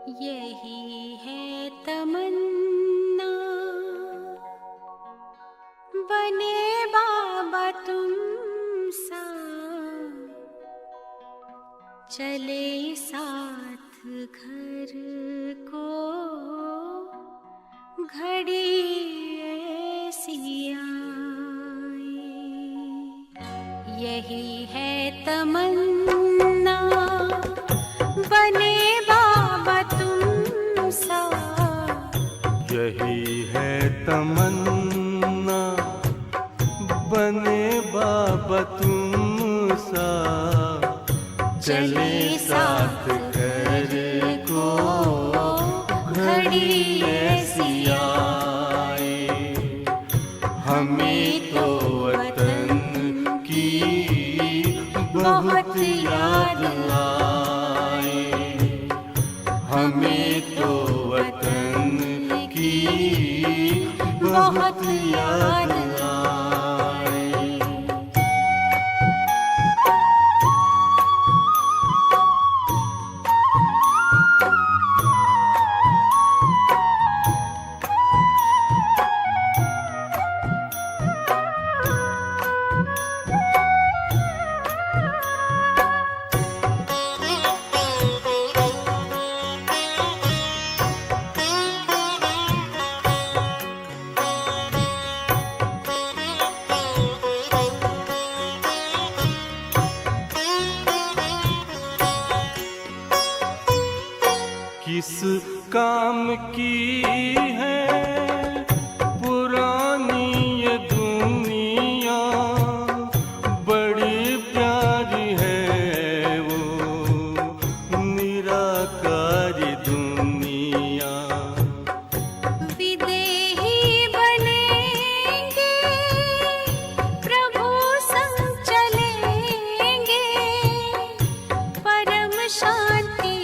यही है तमन्ना, बने बाबा तुम सा, चले साथ घर को घड़ी ऐसी आए। यही है तमन्ना, बने बाबा तुम सा। यही है तमन्ना, बने बाबा तुम सा, चले साथ घर को घड़ी ऐसी आए। हमें तो वतन की बहुत याद आए, हमें तो वतन की बहुत याद आए। किस काम की है पुरानी ये दुनिया, बड़ी प्यारी है वो निराकारी दुनिया। विदेही बनेंगे, प्रभु संग चलेंगे, परम शांति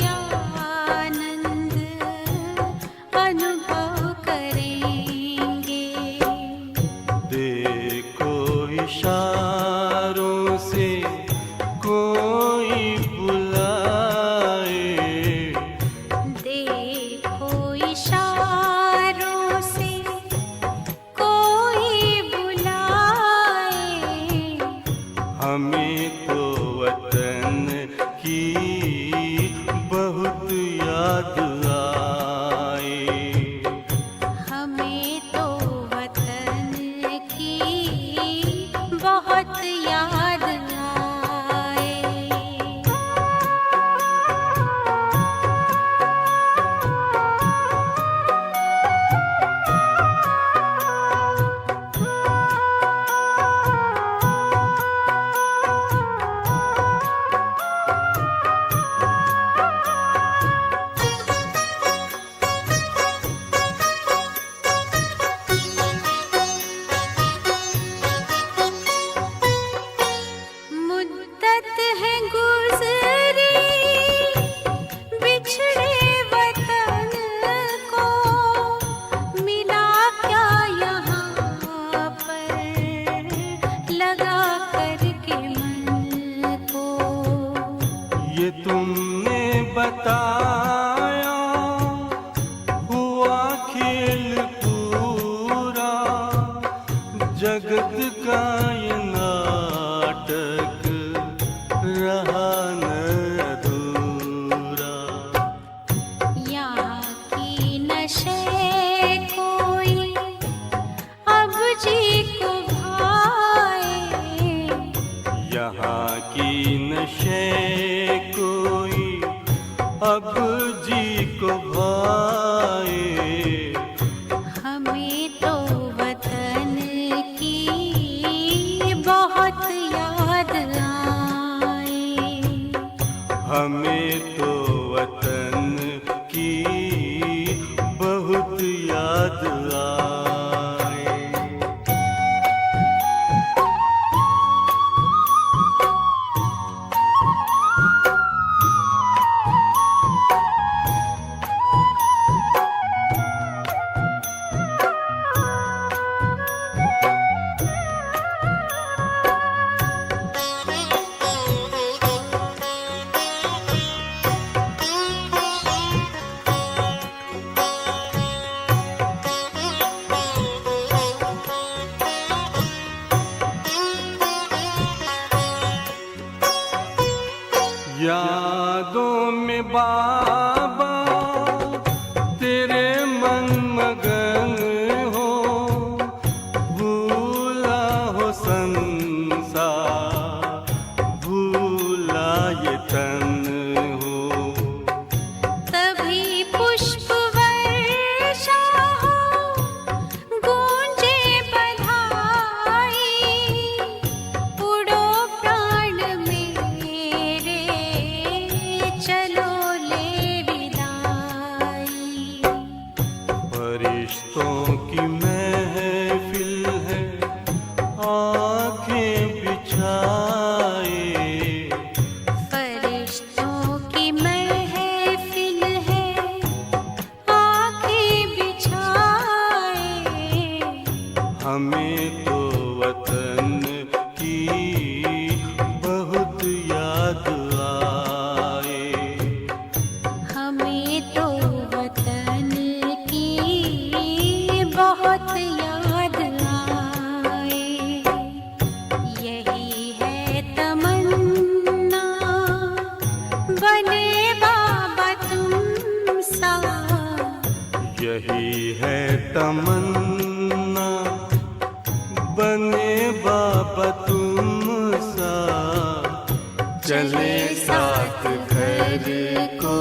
अनुभव करेंगे। देखो इशारों से कोई बुलाए, देखो इशारों से कोई बुलाए। हमें तो वतन की बहुत याद आए, हमें तो वतन की बहुत याद आए। मुद्दत है गुज़री बिछड़े वतन को, मिला क्या यहाँ पर लगा करके मन को। ये तुमने बताया हुआ खेल पूरा, जगत का ये नाटक रहा न अधूरा। यहाँ की नशे कोई अब जी को भाए, यहाँ की नशे कोई अब जी को भाए। हमें तो वतन की बहुत याद आए। हमें तो वतन की बहुत याद आए। यही है तमन्ना, बने बाबा तुम सा, चले साथ घर को,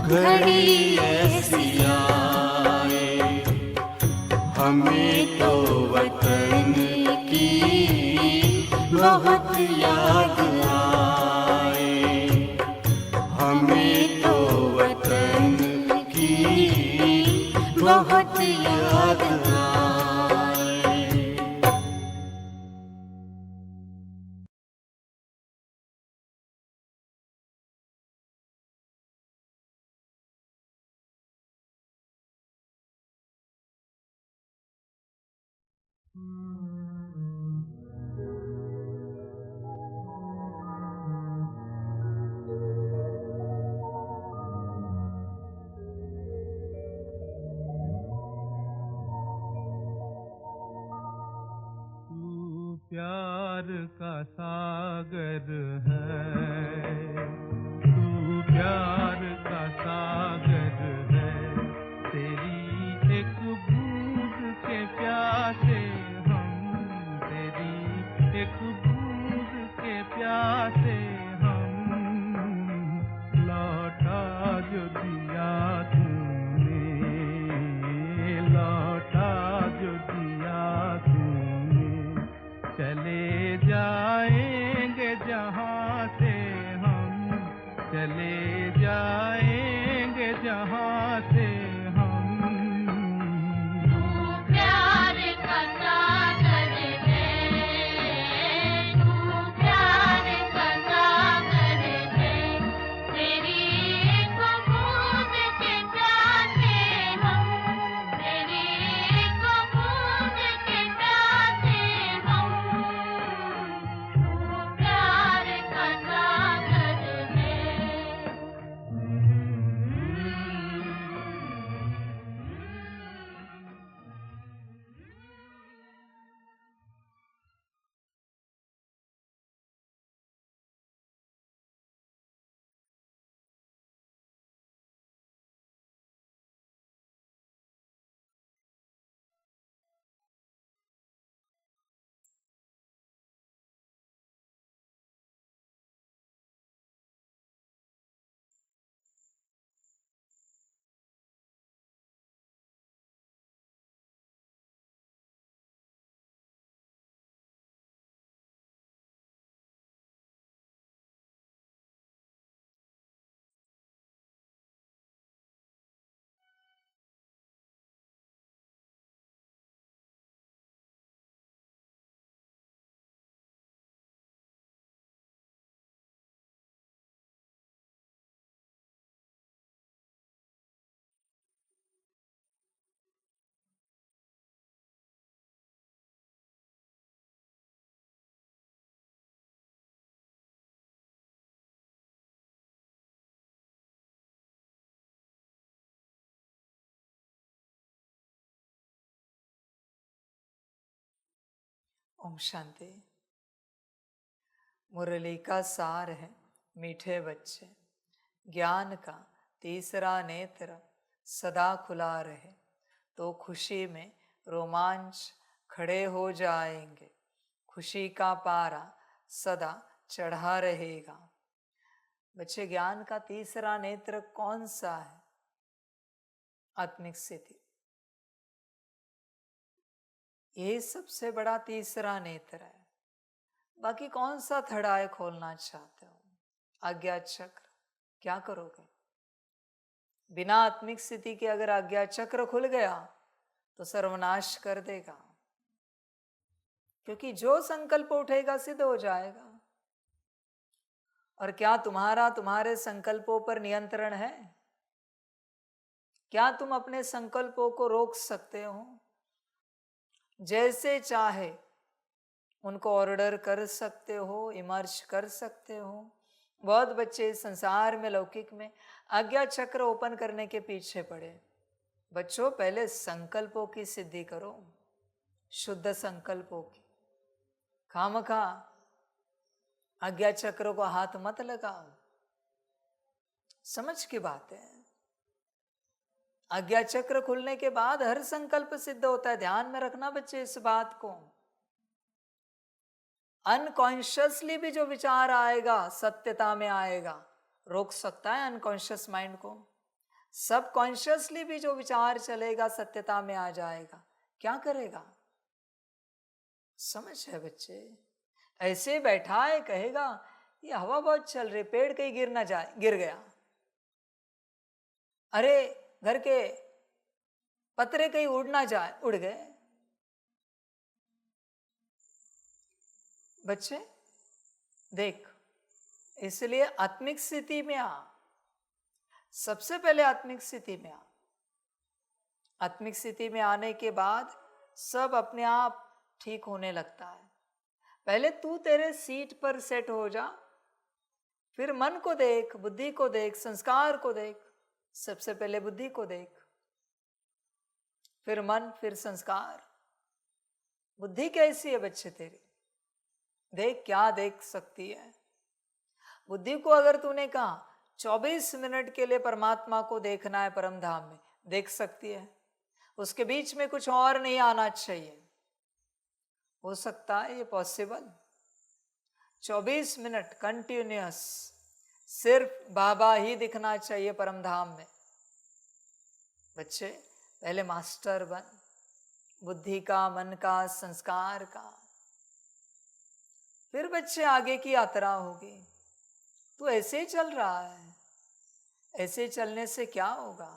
घड़ी ऐसी आए, हमें तो वतन की बहुत याद आए, हमें तो वतन की बहुत याद आए। तू प्यार का सागर है, तू प्यार का सागर है, तेरी एक बूंद के प्यासे हम, तेरी एक बूंद के प्यासे हम, लौटा जो दिया तूने, लौटा जो दिया तूने, चले जाएंगे जहाँ से हम, चले जाएंगे जहाँ से हम। तू प्यार का सागर है, तू प्यार का सागर है, तेरी एक बूंद के प्यासे हम, तेरी एक बूंद के प्यासे हम, तू प्यार का सागर है। ओम शांति। मुरली का सार है मीठे बच्चे, ज्ञान का तीसरा नेत्र सदा खुला रहे तो खुशी में रोमांच खड़े हो जाएंगे, खुशी का पारा सदा चढ़ा रहेगा। बच्चे, ज्ञान का तीसरा नेत्र कौन सा है? आत्मिक स्थिति। ये सबसे बड़ा तीसरा नेत्र है। बाकी कौन सा थड़ाए खोलना चाहते हो? आज्ञा चक्र। क्या करोगे? बिना आत्मिक स्थिति के अगर आज्ञा चक्र खुल गया तो सर्वनाश कर देगा, क्योंकि जो संकल्प उठेगा सिद्ध हो जाएगा। और क्या तुम्हारा तुम्हारे संकल्पों पर नियंत्रण है? क्या तुम अपने संकल्पों को रोक सकते हो? जैसे चाहे उनको ऑर्डर कर सकते हो, इमर्ज कर सकते हो। बहुत बच्चे संसार में, लौकिक में आज्ञा चक्र ओपन करने के पीछे पड़े। बच्चों, पहले संकल्पों की सिद्धि करो, शुद्ध संकल्पों की। खामखा आज्ञा चक्र को हाथ मत लगाओ। समझ की बात है। आज्ञा चक्र खुलने के बाद हर संकल्प सिद्ध होता है। ध्यान में रखना बच्चे इस बात को। अनकॉन्शियसली भी जो विचार आएगा सत्यता में आएगा, रोक सकता है अनकॉन्शियस माइंड को। सबकॉन्शियसली भी जो विचार चलेगा सत्यता में आ जाएगा। क्या करेगा? समझ है बच्चे? ऐसे बैठा है, कहेगा ये हवा बहुत चल रही, पेड़ कहीं गिर ना जाए, गिर गया। अरे घर के पतरे कहीं उड़ ना जाए, उड़ गए। बच्चे देख, इसलिए आत्मिक स्थिति में आ। सबसे पहले आत्मिक स्थिति में आ। आत्मिक स्थिति में आने के बाद सब अपने आप ठीक होने लगता है। पहले तू तेरे सीट पर सेट हो जा, फिर मन को देख, बुद्धि को देख, संस्कार को देख। सबसे पहले बुद्धि को देख, फिर मन, फिर संस्कार। बुद्धि कैसी है बच्चे तेरी? देख, क्या देख सकती है बुद्धि को? अगर तूने कहा 24 मिनट के लिए परमात्मा को देखना है परम धाम में, देख सकती है। उसके बीच में कुछ और नहीं आना चाहिए। हो सकता है ये पॉसिबल? 24 मिनट कंटिन्यूअस सिर्फ बाबा ही दिखना चाहिए परम धाम में। बच्चे पहले मास्टर बन, बुद्धि का, मन का, संस्कार का। फिर बच्चे आगे की यात्रा होगी। तू ऐसे ही चल रहा है, ऐसे चलने से क्या होगा?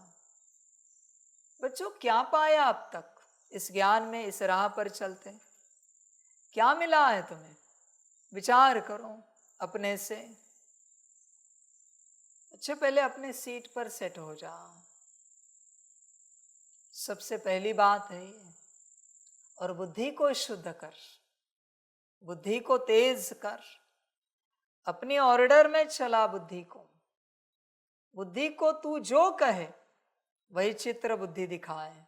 बच्चों क्या पाया अब तक इस ज्ञान में, इस राह पर चलते? क्या मिला है तुम्हें? विचार करो अपने से। अच्छा, पहले अपने सीट पर सेट हो जाओ। सबसे पहली बात है ये। और बुद्धि को शुद्ध कर, बुद्धि को तेज कर। अपनी ऑर्डर में चला बुद्धि को। बुद्धि को तू जो कहे वही चित्र बुद्धि दिखाए।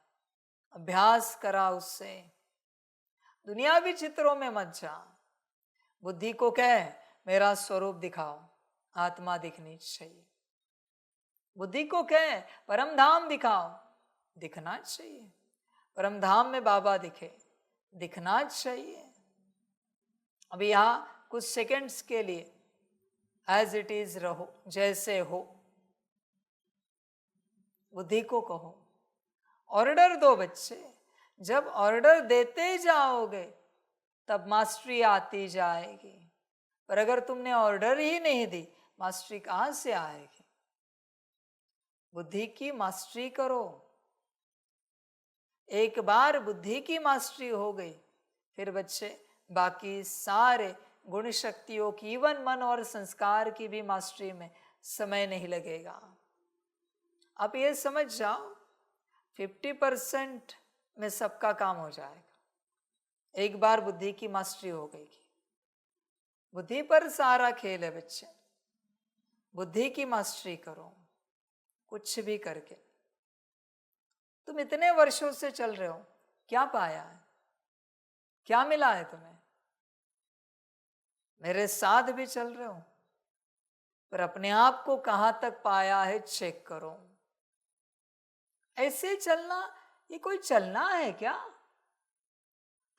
अभ्यास करा उससे। दुनियावी चित्रों में मत जा। बुद्धि को कह मेरा स्वरूप दिखाओ, आत्मा दिखनी चाहिए। बुद्धि को कह परम धाम दिखाओ, दिखना चाहिए। परम धाम में बाबा दिखे, दिखना चाहिए। अभी यहाँ कुछ सेकंड्स के लिए एज इट इज रहो, जैसे हो। बुद्धि को कहो, ऑर्डर दो बच्चे। जब ऑर्डर देते जाओगे तब मास्टरी आती जाएगी। पर अगर तुमने ऑर्डर ही नहीं दी, मास्टरी कहाँ से आएगी? बुद्धि की मास्टरी करो। एक बार बुद्धि की मास्टरी हो गई, फिर बच्चे बाकी सारे गुण शक्तियों की, इवन मन और संस्कार की भी मास्टरी में समय नहीं लगेगा। आप ये समझ जाओ 50% में सबका काम हो जाएगा। एक बार बुद्धि की मास्टरी हो गई। बुद्धि पर सारा खेल है बच्चे। बुद्धि की मास्टरी करो, कुछ भी करके। तुम इतने वर्षों से चल रहे हो, क्या पाया है? क्या मिला है तुम्हें? मेरे साथ भी चल रहे हो, पर अपने आप को कहां तक पाया है चेक करो। ऐसे चलना, ये कोई चलना है क्या?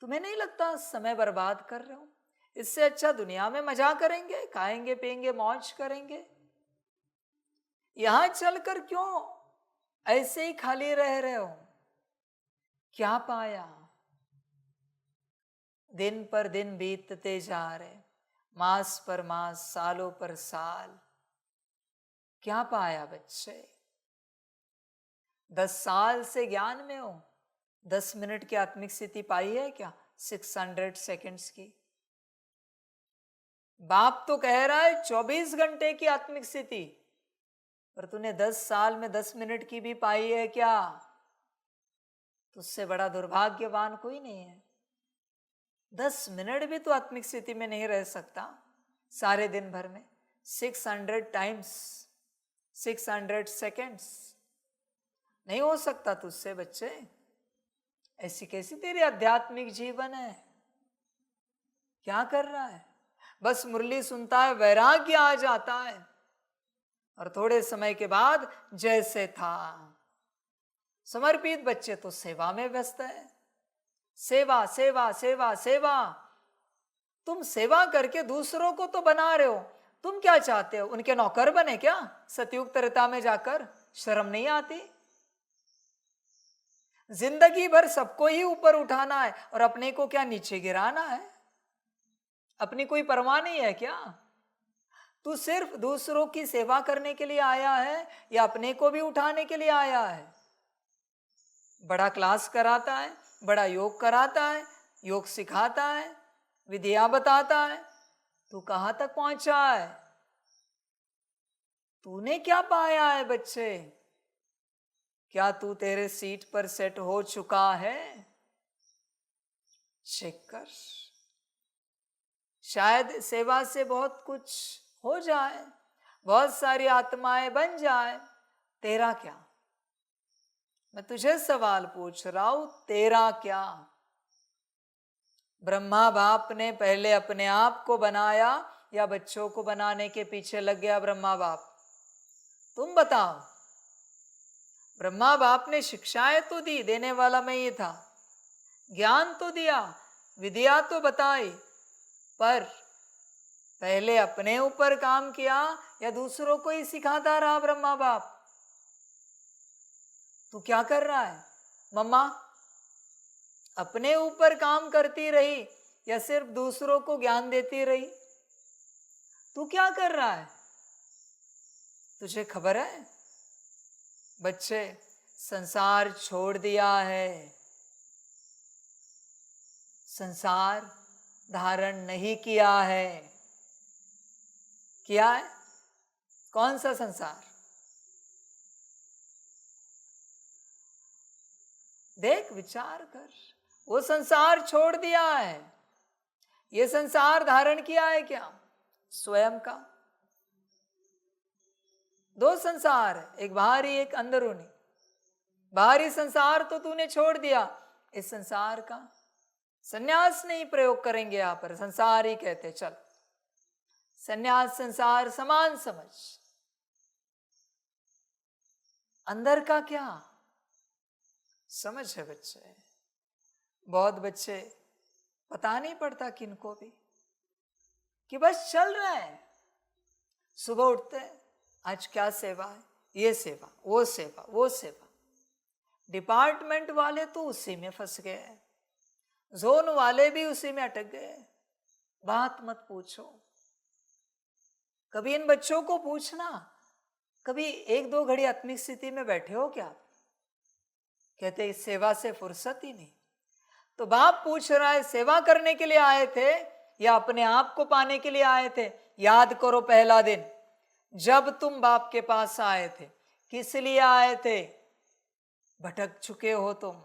तुम्हें नहीं लगता समय बर्बाद कर रहे हो? इससे अच्छा दुनिया में मजा करेंगे, खाएंगे पिएंगे, मौज करेंगे। यहां चलकर क्यों ऐसे ही खाली रह रहे हो? क्या पाया? दिन पर दिन बीतते जा रहे, मास पर मास, सालों पर साल। क्या पाया बच्चे? 10 साल से ज्ञान में हो, 10 मिनट की आत्मिक स्थिति पाई है क्या? 600 सेकंड्स की। बाप तो कह रहा है 24 घंटे की आत्मिक स्थिति, पर तूने 10 साल में 10 मिनट की भी पाई है क्या? तुझसे बड़ा दुर्भाग्यवान कोई नहीं है। 10 मिनट भी तो आत्मिक स्थिति में नहीं रह सकता सारे दिन भर में। 600 टाइम्स 600 सेकेंड्स नहीं हो सकता तुझसे बच्चे। ऐसी कैसी तेरी आध्यात्मिक जीवन है? क्या कर रहा है? बस मुरली सुनता है, वैराग्य आ जाता है, और थोड़े समय के बाद जैसे था समर्पित बच्चे तो सेवा में व्यस्त है। सेवा सेवा सेवा सेवा। तुम सेवा करके दूसरों को तो बना रहे हो, तुम क्या चाहते हो? उनके नौकर बने क्या? सतयुग त्रेता में जाकर शर्म नहीं आती? जिंदगी भर सबको ही ऊपर उठाना है और अपने को क्या नीचे गिराना है? अपनी कोई परवाह नहीं है क्या? तू सिर्फ दूसरों की सेवा करने के लिए आया है या अपने को भी उठाने के लिए आया है? बड़ा क्लास कराता है, बड़ा योग कराता है, योग सिखाता है, विद्या बताता है, तू कहां तक पहुंचा है? तूने क्या पाया है बच्चे? क्या तू तेरे सीट पर सेट हो चुका है? चेक कर। शायद सेवा से बहुत कुछ हो जाए, बहुत सारी आत्माएं बन जाए, तेरा क्या? मैं तुझे सवाल पूछ रहा हूं, तेरा क्या? ब्रह्मा बाप ने पहले अपने आप को बनाया या बच्चों को बनाने के पीछे लग गया ब्रह्मा बाप? तुम बताओ। ब्रह्मा बाप ने शिक्षाएं तो दी, देने वाला मैं ही था, ज्ञान तो दिया, विद्या तो बताई, पर पहले अपने ऊपर काम किया या दूसरों को ही सिखाता रहा ब्रह्मा बाप? तू क्या कर रहा है? मम्मा अपने ऊपर काम करती रही या सिर्फ दूसरों को ज्ञान देती रही? तू क्या कर रहा है? तुझे खबर है बच्चे, संसार छोड़ दिया है, संसार धारण नहीं किया है। किया है? कौन सा संसार? देख, विचार कर। वो संसार छोड़ दिया है। ये संसार धारण किया है क्या? स्वयं का। दो संसार है, एक बाहरी एक अंदरूनी। बाहरी संसार तो तूने छोड़ दिया, इस संसार का संन्यास नहीं प्रयोग करेंगे यहां पर, संसार ही कहते चल। संन्यास संसार समान समझ। अंदर का क्या समझ है बच्चे? बहुत बच्चे पता नहीं पड़ता किनको भी कि बस चल रहा है। सुबह उठते हैं, आज क्या सेवा है, ये सेवा, वो सेवा, वो सेवा। डिपार्टमेंट वाले तो उसी में फंस गए, जोन वाले भी उसी में अटक गए। बात मत पूछो। कभी इन बच्चों को पूछना, कभी एक दो घड़ी आत्मिक स्थिति में बैठे हो क्या? कहते इस सेवा से फुर्सत ही नहीं। तो बाप पूछ रहा है, सेवा करने के लिए आए थे या अपने आप को पाने के लिए आए थे? याद करो पहला दिन जब तुम बाप के पास आए थे, किस लिए आए थे? भटक चुके हो तुम।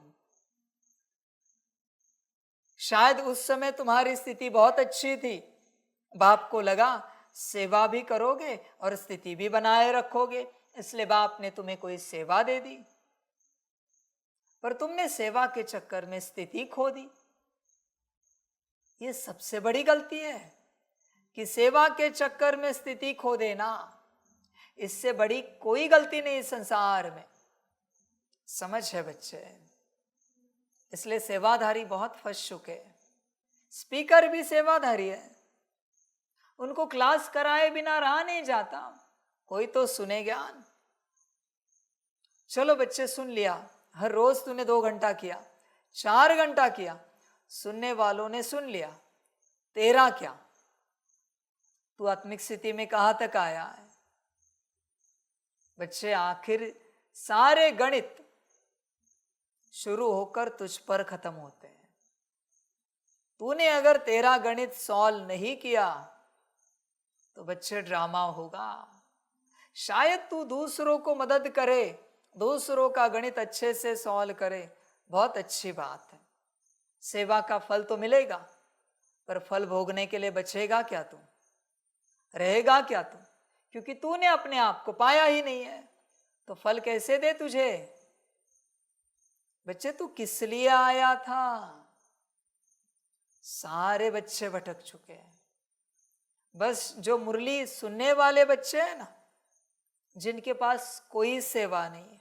शायद उस समय तुम्हारी स्थिति बहुत अच्छी थी, बाप को लगा सेवा भी करोगे और स्थिति भी बनाए रखोगे, इसलिए बाप ने तुम्हें कोई सेवा दे दी। पर तुमने सेवा के चक्कर में स्थिति खो दी। ये सबसे बड़ी गलती है कि सेवा के चक्कर में स्थिति खो देना। इससे बड़ी कोई गलती नहीं संसार में। समझ है बच्चे? इसलिए सेवाधारी बहुत फंस चुके हैं। स्पीकर भी सेवाधारी है, उनको क्लास कराए बिना रहा नहीं जाता। कोई तो सुने ज्ञान। चलो बच्चे, सुन लिया। हर रोज तूने 2 घंटा किया, 4 घंटा किया, सुनने वालों ने सुन लिया। तेरा क्या? तू आत्मिक स्थिति में कहां तक आया है? बच्चे, आखिर सारे गणित शुरू होकर तुझ पर खत्म होते हैं। तूने अगर तेरा गणित सॉल्व नहीं किया तो बच्चे ड्रामा होगा। शायद तू दूसरों को मदद करे, दूसरों का गणित अच्छे से सॉल्व करे, बहुत अच्छी बात है। सेवा का फल तो मिलेगा, पर फल भोगने के लिए बचेगा क्या तू? रहेगा क्या तू? क्योंकि तूने अपने आप को पाया ही नहीं है, तो फल कैसे दे तुझे? बच्चे, तू किस लिए आया था? सारे बच्चे भटक चुके हैं। बस जो मुरली सुनने वाले बच्चे हैं ना, जिनके पास कोई सेवा नहीं है,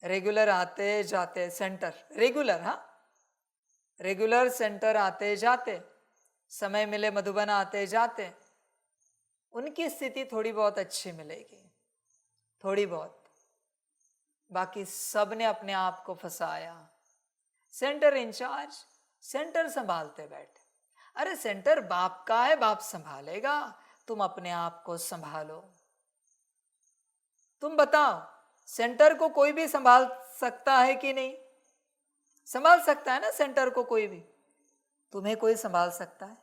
रेगुलर आते जाते सेंटर, रेगुलर, हाँ, रेगुलर सेंटर आते जाते, समय मिले मधुबन आते जाते, उनकी स्थिति थोड़ी बहुत अच्छी मिलेगी, थोड़ी बहुत। बाकी सब ने अपने आप को फंसाया। सेंटर इंचार्ज सेंटर संभालते बैठे। अरे सेंटर बाप का है, बाप संभालेगा, तुम अपने आप को संभालो। तुम बताओ, सेंटर को कोई भी संभाल सकता है कि नहीं? संभाल सकता है ना सेंटर को कोई भी? तुम्हें कोई संभाल सकता है?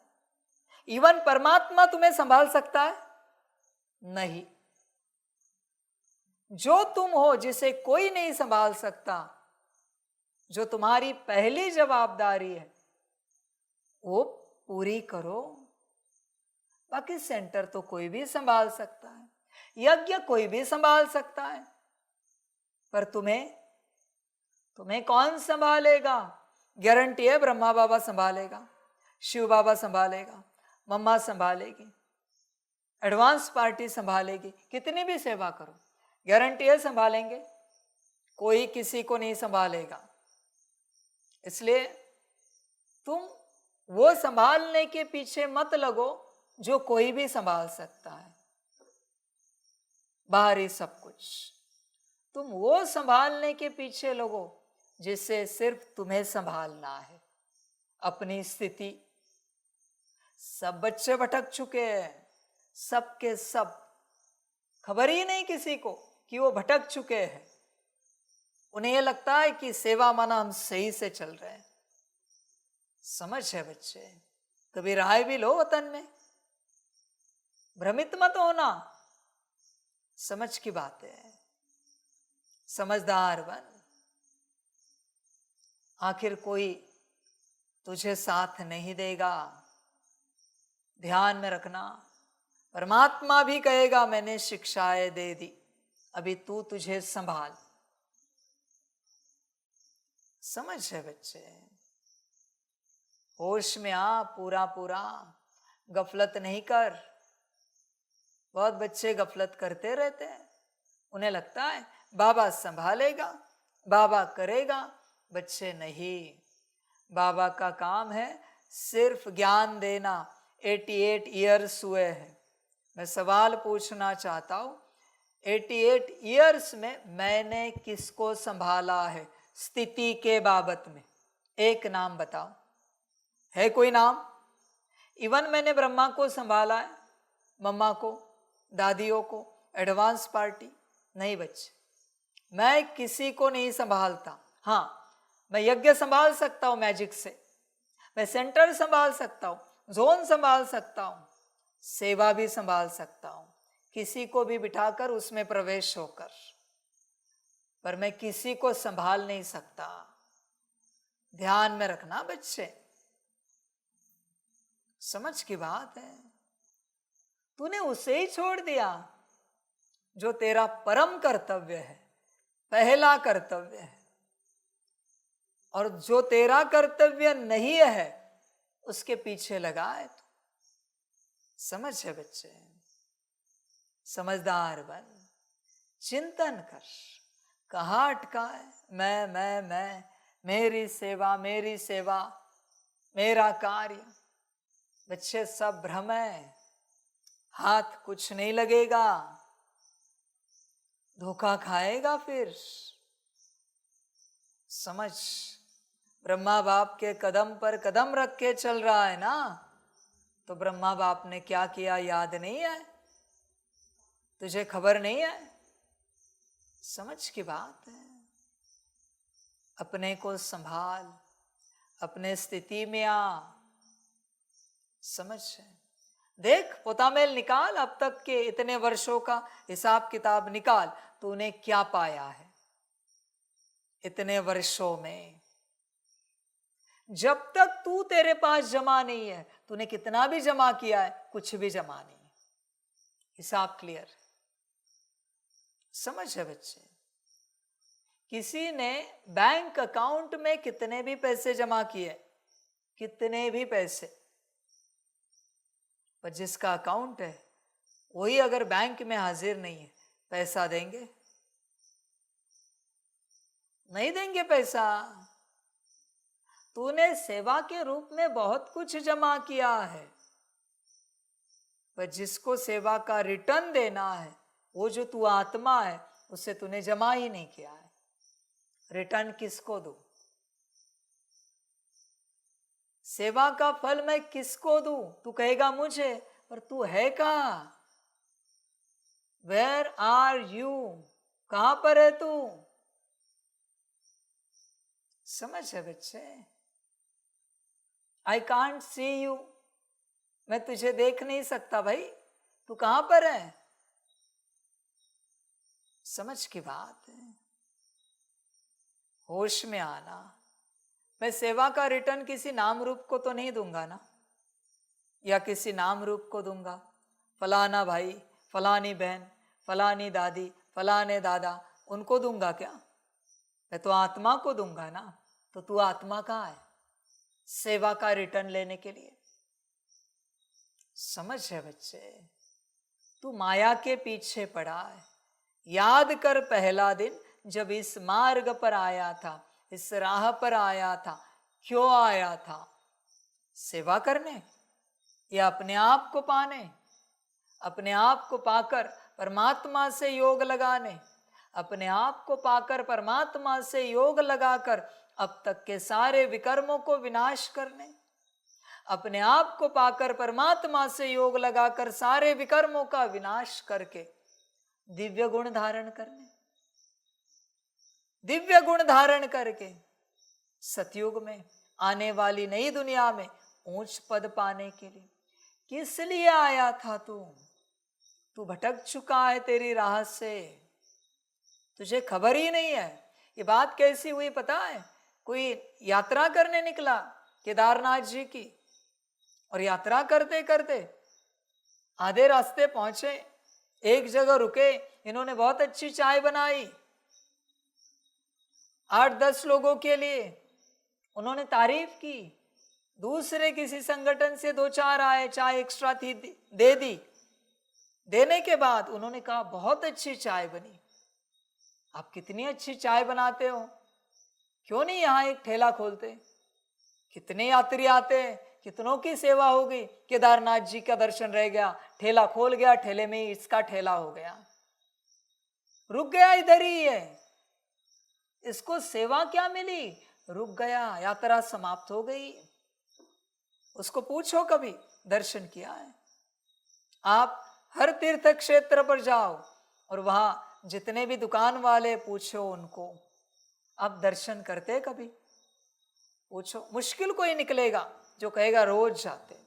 इवन परमात्मा तुम्हें संभाल सकता है? नहीं। जो तुम हो, जिसे कोई नहीं संभाल सकता, जो तुम्हारी पहली जवाबदारी है, वो पूरी करो। बाकी सेंटर तो कोई भी संभाल सकता है, यज्ञ कोई भी संभाल सकता है, पर तुम्हें कौन संभालेगा? गारंटी है ब्रह्मा बाबा संभालेगा, शिव बाबा संभालेगा, मम्मा संभालेगी, एडवांस पार्टी संभालेगी, कितनी भी सेवा करो, गारंटी है संभालेंगे। कोई किसी को नहीं संभालेगा। इसलिए तुम वो संभालने के पीछे मत लगो जो कोई भी संभाल सकता है, बाहरी सब कुछ। तुम वो संभालने के पीछे लगो जिससे सिर्फ तुम्हें संभालना है, अपनी स्थिति। सब बच्चे भटक चुके हैं, सब के सब, खबर ही नहीं किसी को कि वो भटक चुके हैं। उन्हें ये लगता है कि सेवा माना हम सही से चल रहे हैं। समझ है बच्चे, कभी राय भी लो वतन में, भ्रमित मत होना, समझ की बात है, समझदार बन। आखिर कोई तुझे साथ नहीं देगा, ध्यान में रखना। परमात्मा भी कहेगा मैंने शिक्षाएं दे दी, अभी तू तुझे संभाल। समझ है बच्चे, होश में आ, पूरा पूरा गफलत नहीं कर। बहुत बच्चे गफलत करते रहते हैं, उन्हें लगता है बाबा संभालेगा, बाबा करेगा। बच्चे नहीं, बाबा का काम है सिर्फ ज्ञान देना। 88 ईयर्स हुए हैं। मैं सवाल पूछना चाहता हूँ, 88 ईयर्स में मैंने किसको संभाला है स्थिति के बाबत में? एक नाम बताओ, है कोई नाम? इवन मैंने ब्रह्मा को संभाला है, मम्मा को, दादियों को, एडवांस पार्टी? नहीं बच्चे, मैं किसी को नहीं संभालता। हाँ, मैं यज्ञ संभाल सकता हूँ मैजिक से, मैं सेंटर संभाल सकता हूँ, जोन संभाल सकता हूँ, सेवा भी संभाल सकता हूँ, किसी को भी बिठाकर उसमें प्रवेश होकर, पर मैं किसी को संभाल नहीं सकता। ध्यान में रखना बच्चे, समझ की बात है। तूने उसे ही छोड़ दिया जो तेरा परम कर्तव्य है, पहला कर्तव्य है, और जो तेरा कर्तव्य नहीं है उसके पीछे लगा है तू। समझ है बच्चे, समझदार बन, चिंतन कर। कहाँ अटका है? मैं, मेरी सेवा, मेरी सेवा, मेरा कार्य। बच्चे सब भ्रम है, हाथ कुछ नहीं लगेगा, धोखा खाएगा फिर। समझ, ब्रह्मा बाप के कदम पर कदम रख के चल रहा है ना, तो ब्रह्मा बाप ने क्या किया याद नहीं है? तुझे खबर नहीं है? समझ की बात है। अपने को संभाल, अपने स्थिति में आ। समझ है, देख पोतामेल निकाल, अब तक के इतने वर्षों का हिसाब किताब निकाल, तूने क्या पाया है इतने वर्षों में? जब तक तू तेरे पास जमा नहीं है, तूने कितना भी जमा किया है, कुछ भी जमा नहीं है। हिसाब क्लियर है? समझ है बच्चे, किसी ने बैंक अकाउंट में कितने भी पैसे जमा किए, कितने भी पैसे, पर जिसका अकाउंट है वही अगर बैंक में हाजिर नहीं है, पैसा देंगे? नहीं देंगे पैसा। तूने सेवा के रूप में बहुत कुछ जमा किया है, पर जिसको सेवा का रिटर्न देना है, वो जो तू आत्मा है, उससे तूने जमा ही नहीं किया है। रिटर्न किसको दूं? सेवा का फल मैं किसको दूं? तू कहेगा मुझे, पर तू है कहाँ? Where are you? कहां पर है तू? समझ है बच्चे? I can't see you. मैं तुझे देख नहीं सकता भाई, तू कहां पर है? समझ की बात है। होश में आना। मैं सेवा का रिटर्न किसी नाम रूप को तो नहीं दूंगा ना, या किसी नाम रूप को दूंगा, फलाना भाई, फलानी बहन, फलानी दादी, फलाने दादा, उनको दूंगा क्या? मैं तो आत्मा को दूंगा ना। तो तू आत्मा कहाँ है सेवा का रिटर्न लेने के लिए? समझ है बच्चे? तू माया के पीछे पड़ा है। याद कर पहला दिन जब इस मार्ग पर आया था, इस राह पर आया था। क्यों आया था? सेवा करने या अपने आप को पाने? अपने आप को पाकर परमात्मा से योग लगाने, अपने आप को पाकर परमात्मा से योग लगाकर अब तक के सारे विकर्मों को विनाश करने, अपने आप को पाकर परमात्मा से योग लगाकर सारे विकर्मों का विनाश करके दिव्य गुण धारण करने, दिव्य गुण धारण करके सतयुग में आने वाली नई दुनिया में ऊंच पद पाने के लिए किस लिए आया था तू? तू भटक चुका है तेरी राह से, तुझे खबर ही नहीं है। ये बात कैसी हुई पता है? कोई यात्रा करने निकला केदारनाथ जी की, और यात्रा करते करते आधे रास्ते पहुंचे, एक जगह रुके, इन्होंने बहुत अच्छी चाय बनाई 8-10 लोगों के लिए, उन्होंने तारीफ की। दूसरे किसी संगठन से 2-4 आए, चाय एक्स्ट्रा थी, दे दी। देने के बाद उन्होंने कहा बहुत अच्छी चाय बनी, आप कितनी अच्छी चाय बनाते हो, क्यों नहीं यहाँ एक ठेला खोलते? कितने यात्री आते हैं, कितनों की सेवा हो गई, केदारनाथ जी का दर्शन रह गया, ठेला खोल गया, ठेले में ही इसका ठेला हो गया, रुक गया इधर ही है, इसको सेवा क्या मिली? रुक गया, यात्रा समाप्त हो गई। उसको पूछो कभी दर्शन किया है? आप हर तीर्थ क्षेत्र पर जाओ और वहां जितने भी दुकान वाले पूछो उनको, आप दर्शन करते कभी? पूछो, मुश्किल कोई निकलेगा जो कहेगा रोज जाते।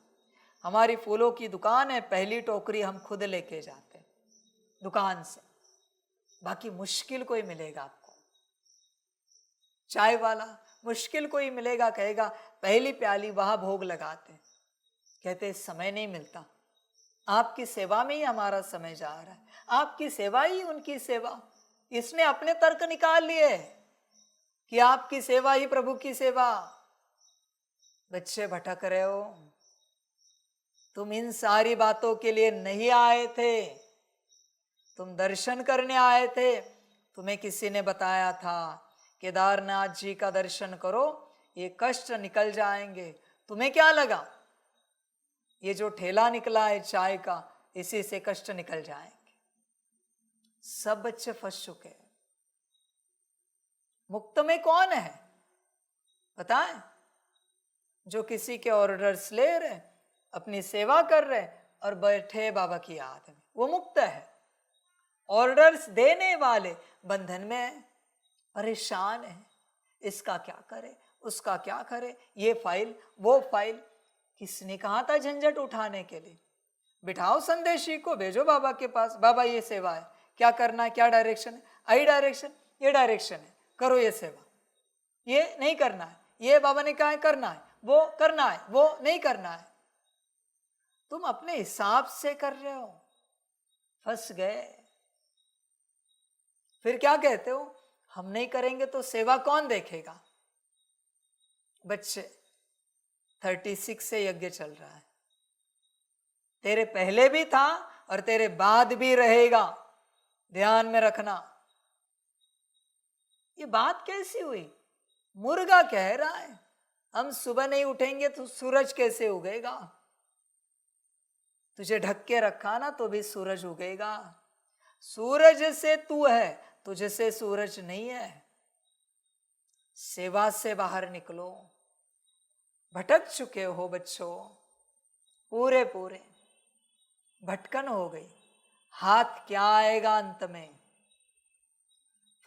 हमारी फूलों की दुकान है, पहली टोकरी हम खुद लेके जाते दुकान से, बाकी मुश्किल कोई मिलेगा आपको। चाय वाला मुश्किल कोई मिलेगा, कहेगा पहली प्याली वहां भोग लगाते, कहते समय नहीं मिलता, आपकी सेवा में ही हमारा समय जा रहा है, आपकी सेवा ही उनकी सेवा। इसने अपने तर्क निकाल लिए कि आपकी सेवा ही प्रभु की सेवा। बच्चे भटक रहे हो, तुम इन सारी बातों के लिए नहीं आए थे, तुम दर्शन करने आए थे। तुम्हें किसी ने बताया था केदारनाथ जी का दर्शन करो, ये कष्ट निकल जाएंगे। तुम्हें क्या लगा ये जो ठेला निकला है चाय का, इसी से कष्ट निकल जाएंगे? सब बच्चे फंस चुके हैं। मुक्त में कौन है बताएं? जो किसी के ऑर्डर्स ले रहे, अपनी सेवा कर रहे और बैठे बाबा की याद में, वो मुक्त है। ऑर्डर्स देने वाले बंधन में है, परेशान है, इसका क्या करे, उसका क्या करे, ये फाइल वो फाइल। किसने कहा था झंझट उठाने के लिए? बिठाओ संदेशी को, भेजो बाबा के पास, बाबा ये सेवा है, क्या करना है, क्या डायरेक्शन है, आई डायरेक्शन, ये डायरेक्शन है, करो ये सेवा, ये नहीं करना है, ये बाबा ने कहा है करना है, वो करना है, वो नहीं करना है। तुम अपने हिसाब से कर रहे हो, फंस गए। फिर क्या कहते हो, हम नहीं करेंगे तो सेवा कौन देखेगा? बच्चे 36 से यज्ञ चल रहा है, तेरे पहले भी था और तेरे बाद भी रहेगा, ध्यान में रखना। ये बात कैसी हुई? मुर्गा कह रहा है हम सुबह नहीं उठेंगे तो सूरज कैसे उगेगा? तुझे ढक के रखा ना तो भी सूरज उगेगा। सूरज से तू है, तुझे से सूरज नहीं है। सेवा से बाहर निकलो। भटक चुके हो बच्चों, पूरे पूरे भटकन हो गई। हाथ क्या आएगा अंत में?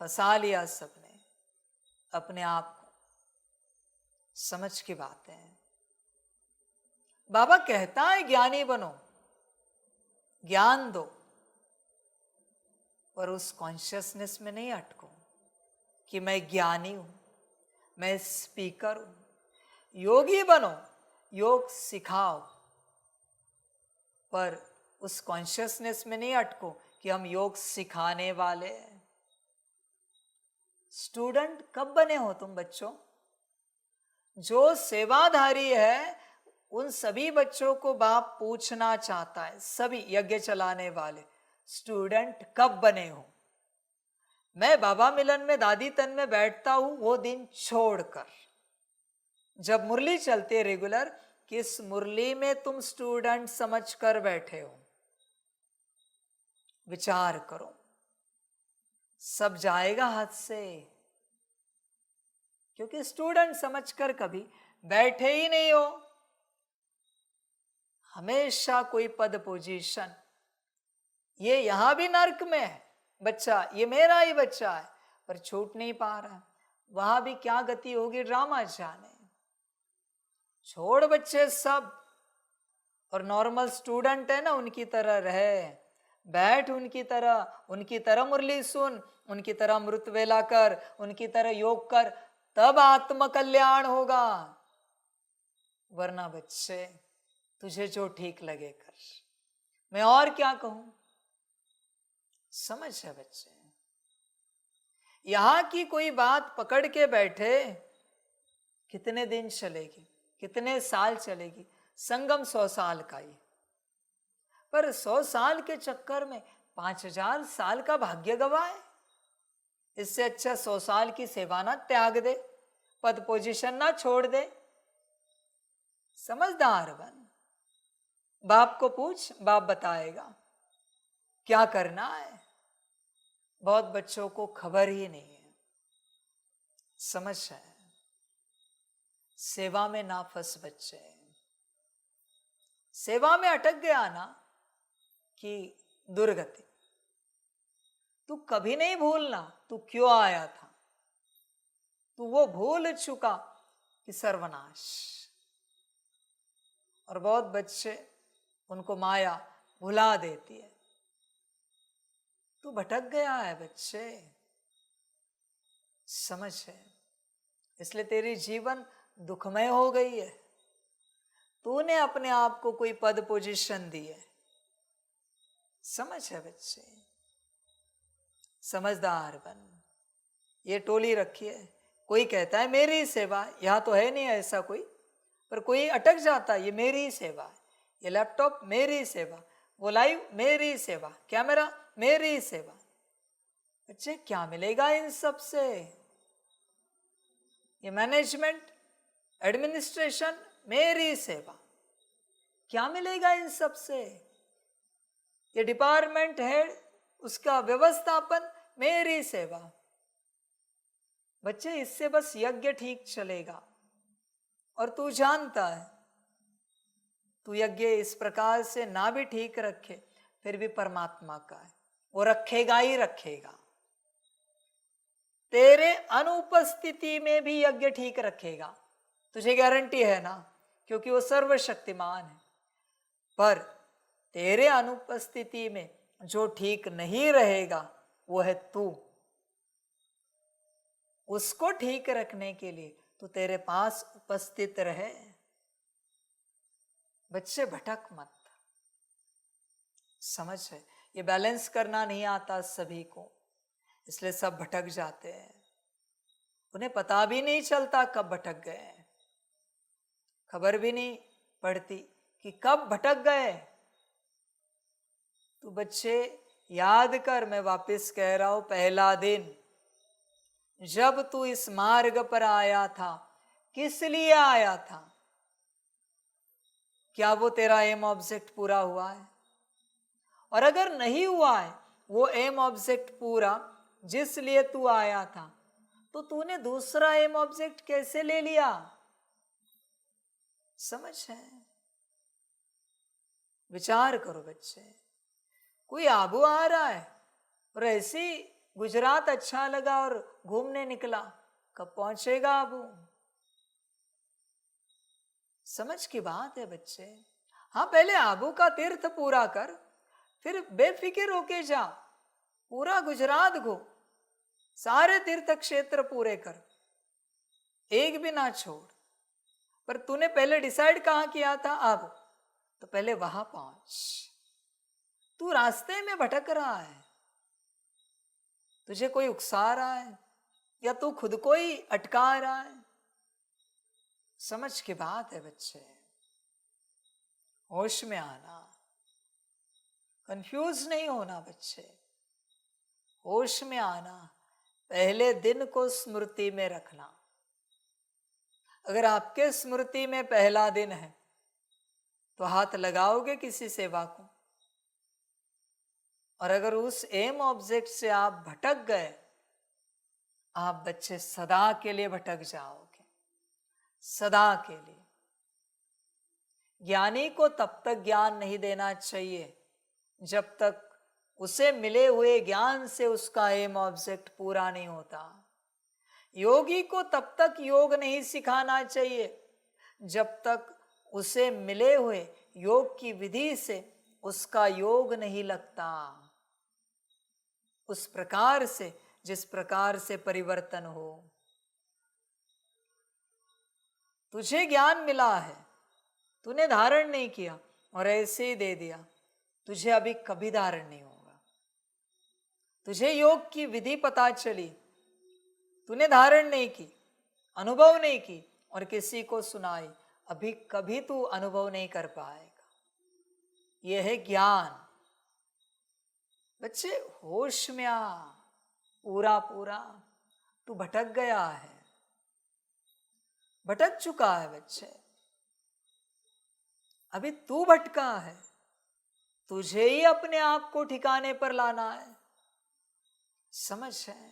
फंसा लिया सबने अपने आप को। समझ की बात है। बाबा कहता है ज्ञानी बनो, ज्ञान दो, पर उस कॉन्शियसनेस में नहीं अटको कि मैं ज्ञानी हूं, मैं स्पीकर हूं। योगी बनो, योग सिखाओ, पर उस कॉन्शियसनेस में नहीं अटको कि हम योग सिखाने वाले हैं। स्टूडेंट कब बने हो तुम बच्चों? जो सेवाधारी है उन सभी बच्चों को बाप पूछना चाहता है, सभी यज्ञ चलाने वाले स्टूडेंट कब बने हो? मैं बाबा मिलन में दादी तन में बैठता हूं वो दिन छोड़कर, जब मुरली चलते रेगुलर, किस मुरली में तुम स्टूडेंट समझ कर बैठे हो? विचार करो। सब जाएगा हाथ से, क्योंकि स्टूडेंट समझकर कभी बैठे ही नहीं हो। हमेशा कोई पद पोजीशन। ये यहां भी नर्क में है बच्चा, ये मेरा ही बच्चा है, पर छूट नहीं पा रहा। वहां भी क्या गति होगी ड्रामा जाने। छोड़ बच्चे सब, और नॉर्मल स्टूडेंट है ना उनकी तरह रहे। बैठ उनकी तरह मुरली सुन, उनकी तरह अमृत वेला कर, उनकी तरह योग कर, तब आत्म कल्याण होगा। वरना बच्चे तुझे जो ठीक लगे कर। मैं और क्या कहूं? समझ है बच्चे? यहां की कोई बात पकड़ के बैठे, कितने दिन चलेगी, कितने साल चलेगी? संगम 100 साल का ही, पर 100 साल के चक्कर में 5000 साल का भाग्य गवाए। इससे अच्छा 100 साल की सेवा ना त्याग दे, पद पोजीशन ना छोड़ दे। समझदार बन। बाप को पूछ, बाप बताएगा क्या करना है। बहुत बच्चों को खबर ही नहीं है। समझ है? सेवा में ना फंस बच्चे। सेवा में अटक गया ना कि दुर्गति। तू कभी नहीं भूलना तू क्यों आया था। तू वो भूल चुका कि सर्वनाश। और बहुत बच्चे, उनको माया भुला देती है। तू भटक गया है बच्चे, समझ है? इसलिए तेरी जीवन दुखमय हो गई है। तूने अपने आप को कोई पद पोजीशन दी है। समझ है बच्चे? समझदार बन। ये टोली रखी है। कोई कहता है मेरी सेवा, यहां तो है नहीं ऐसा कोई, पर कोई अटक जाता है, ये मेरी सेवा है, ये लैपटॉप मेरी सेवा, वो लाइव मेरी सेवा, कैमरा मेरी सेवा। बच्चे क्या मिलेगा इन सब से? ये मैनेजमेंट, एडमिनिस्ट्रेशन मेरी सेवा, क्या मिलेगा इन सब से? ये डिपार्टमेंट हेड, उसका व्यवस्थापन मेरी सेवा। बच्चे इससे बस यज्ञ ठीक चलेगा। और तू जानता है, तू यज्ञ इस प्रकार से ना भी ठीक रखे फिर भी परमात्मा का है, वो रखेगा ही रखेगा। तेरे अनुपस्थिति में भी यज्ञ ठीक रखेगा, तुझे गारंटी है ना, क्योंकि वो सर्वशक्तिमान है। पर तेरे अनुपस्थिति में जो ठीक नहीं रहेगा वो है तू। उसको ठीक रखने के लिए तू तेरे पास उपस्थित रहे। बच्चे भटक मत। समझ है? ये बैलेंस करना नहीं आता सभी को, इसलिए सब भटक जाते हैं। उन्हें पता भी नहीं चलता कब भटक गए, खबर भी नहीं पड़ती कि कब भटक गए। तो बच्चे याद कर, मैं वापस कह रहा हूं, पहला दिन जब तू इस मार्ग पर आया था, किस लिए आया था? क्या वो तेरा एम ऑब्जेक्ट पूरा हुआ है? और अगर नहीं हुआ है वो एम ऑब्जेक्ट पूरा जिस लिए तू आया था, तो तूने दूसरा एम ऑब्जेक्ट कैसे ले लिया? समझ है? विचार करो बच्चे। कोई आबू आ रहा है और ऐसे ही गुजरात अच्छा लगा और घूमने निकला, कब पहुंचेगा आबू? समझ की बात है बच्चे। हाँ, पहले आबू का तीर्थ पूरा कर, फिर बेफिक्र होके जा, पूरा गुजरात घूम, सारे तीर्थ क्षेत्र पूरे कर, एक भी ना छोड़। पर तूने पहले डिसाइड कहाँ किया था? आबू, तो पहले वहां पहुंच। तू रास्ते में भटक रहा है, तुझे कोई उकसा रहा है या तू खुद को ही अटका रहा है? समझ की बात है बच्चे। होश में आना, कंफ्यूज नहीं होना बच्चे, होश में आना, पहले दिन को स्मृति में रखना। अगर आपके स्मृति में पहला दिन है तो हाथ लगाओगे किसी सेवा को, और अगर उस एम ऑब्जेक्ट से आप भटक गए, आप बच्चे सदा के लिए भटक जाओगे, सदा के लिए। ज्ञानी को तब तक ज्ञान नहीं देना चाहिए जब तक उसे मिले हुए ज्ञान से उसका एम ऑब्जेक्ट पूरा नहीं होता। योगी को तब तक योग नहीं सिखाना चाहिए जब तक उसे मिले हुए योग की विधि से उसका योग नहीं लगता, उस प्रकार से जिस प्रकार से परिवर्तन हो। तुझे ज्ञान मिला है, तूने धारण नहीं किया और ऐसे ही दे दिया, तुझे अभी कभी धारण नहीं होगा। तुझे योग की विधि पता चली, तूने धारण नहीं की, अनुभव नहीं की और किसी को सुनाई, अभी कभी तू अनुभव नहीं कर पाएगा। यह है ज्ञान। बच्चे होश में आ, पूरा पूरा। तू भटक गया है, भटक चुका है बच्चे, अभी तू भटका है, तुझे ही अपने आप को ठिकाने पर लाना है। समझ है?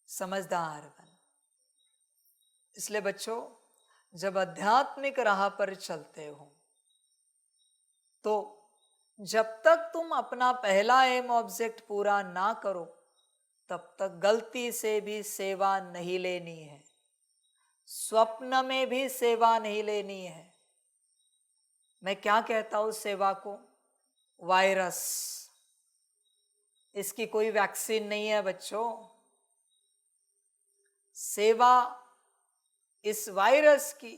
समझदार बन। इसलिए बच्चों, जब आध्यात्मिक राह पर चलते हो तो जब तक तुम अपना पहला एम ऑब्जेक्ट पूरा ना करो तब तक गलती से भी सेवा नहीं लेनी है, स्वप्न में भी सेवा नहीं लेनी है। मैं क्या कहता हूं सेवा को? वायरस। इसकी कोई वैक्सीन नहीं है बच्चों। सेवा, इस वायरस की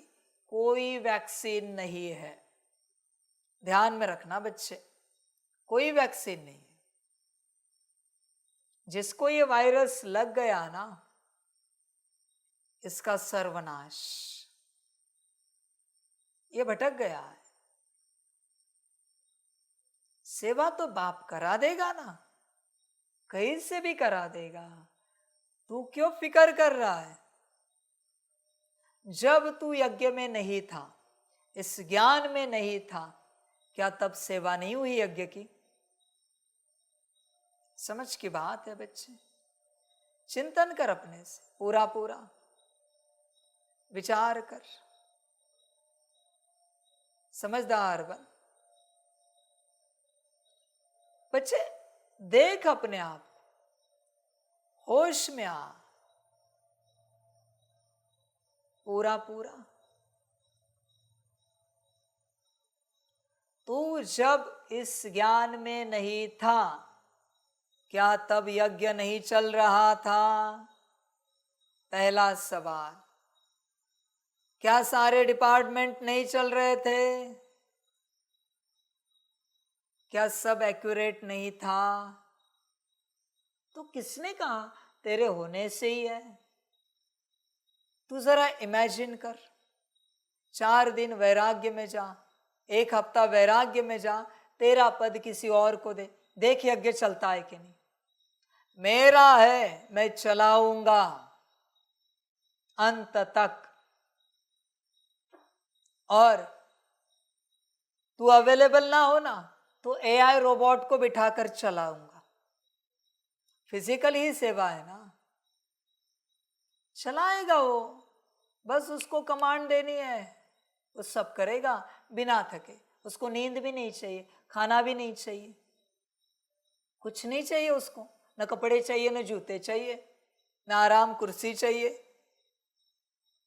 कोई वैक्सीन नहीं है। ध्यान में रखना बच्चे, कोई वैक्सीन नहीं है। जिसको ये वायरस लग गया ना, इसका सर्वनाश, ये भटक गया है। सेवा तो बाप करा देगा ना, कहीं से भी करा देगा, तू क्यों फिक्र कर रहा है? जब तू यज्ञ में नहीं था, इस ज्ञान में नहीं था, क्या तब सेवा नहीं हुई यज्ञ की? समझ की बात है बच्चे। चिंतन कर, अपने से पूरा पूरा विचार कर, समझदार बन। बच्चे देख अपने आप, होश में आ, पूरा पूरा। तू जब इस ज्ञान में नहीं था, क्या तब यज्ञ नहीं चल रहा था? पहला सवाल। क्या सारे डिपार्टमेंट नहीं चल रहे थे? क्या सब एक्यूरेट नहीं था? तो किसने कहा तेरे होने से ही है? तू जरा इमेजिन कर, 4 दिन वैराग्य में जा, 1 हफ्ता वैराग्य में जा, तेरा पद किसी और को दे, देख यज्ञ चलता है कि नहीं। मेरा है, मैं चलाऊंगा अंत तक। और तू अवेलेबल ना हो ना तो एआई रोबोट को बिठाकर चलाऊंगा। फिजिकल ही सेवा है ना, चलाएगा वो, बस उसको कमांड देनी है, वो सब करेगा बिना थके। उसको नींद भी नहीं चाहिए, खाना भी नहीं चाहिए, कुछ नहीं चाहिए उसको। न कपड़े चाहिए, न जूते चाहिए, न आराम कुर्सी चाहिए,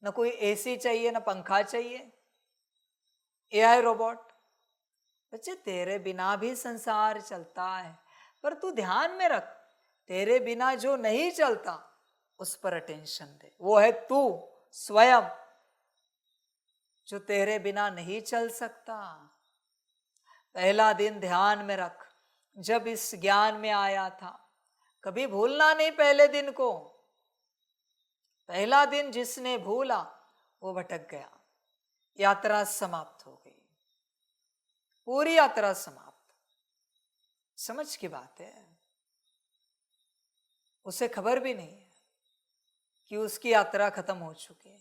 न कोई एसी चाहिए, न पंखा चाहिए। AI robot. बच्चे तेरे बिना भी संसार चलता है, पर तू ध्यान में रख, तेरे बिना जो नहीं चलता उस पर अटेंशन दे। वो है तू स्वयं, जो तेरे बिना नहीं चल सकता। पहला दिन ध्यान में रख, जब इस ज्ञान में आया था, कभी भूलना नहीं पहले दिन को। पहला दिन जिसने भूला वो भटक गया, यात्रा समाप्त हो गई, पूरी यात्रा समाप्त। समझ की बात है। उसे खबर भी नहीं है कि उसकी यात्रा खत्म हो चुकी है।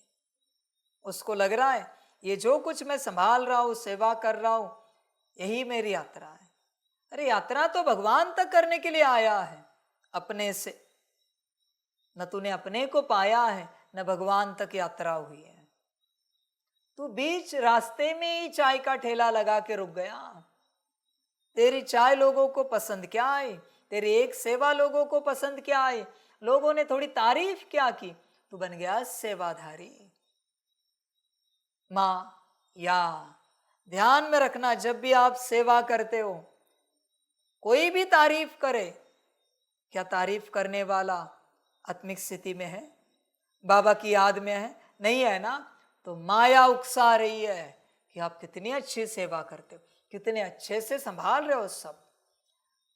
उसको लग रहा है ये जो कुछ मैं संभाल रहा हूं, सेवा कर रहा हूं, यही मेरी यात्रा है। अरे यात्रा तो भगवान तक करने के लिए आया है, अपने से। न तूने अपने को पाया है, न भगवान तक यात्रा हुई है। तू बीच रास्ते में ही चाय का ठेला लगा के रुक गया। तेरी चाय लोगों को पसंद क्या आई, तेरी एक सेवा लोगों को पसंद क्या आई, लोगों ने थोड़ी तारीफ क्या की, तू बन गया सेवाधारी। मां या ध्यान में रखना, जब भी आप सेवा करते हो, कोई भी तारीफ करे, क्या तारीफ करने वाला आत्मिक स्थिति में है, बाबा की याद में है? नहीं है ना। तो माया उकसा रही है कि आप कितनी अच्छी सेवा करते हो, कितने अच्छे से संभाल रहे हो सब।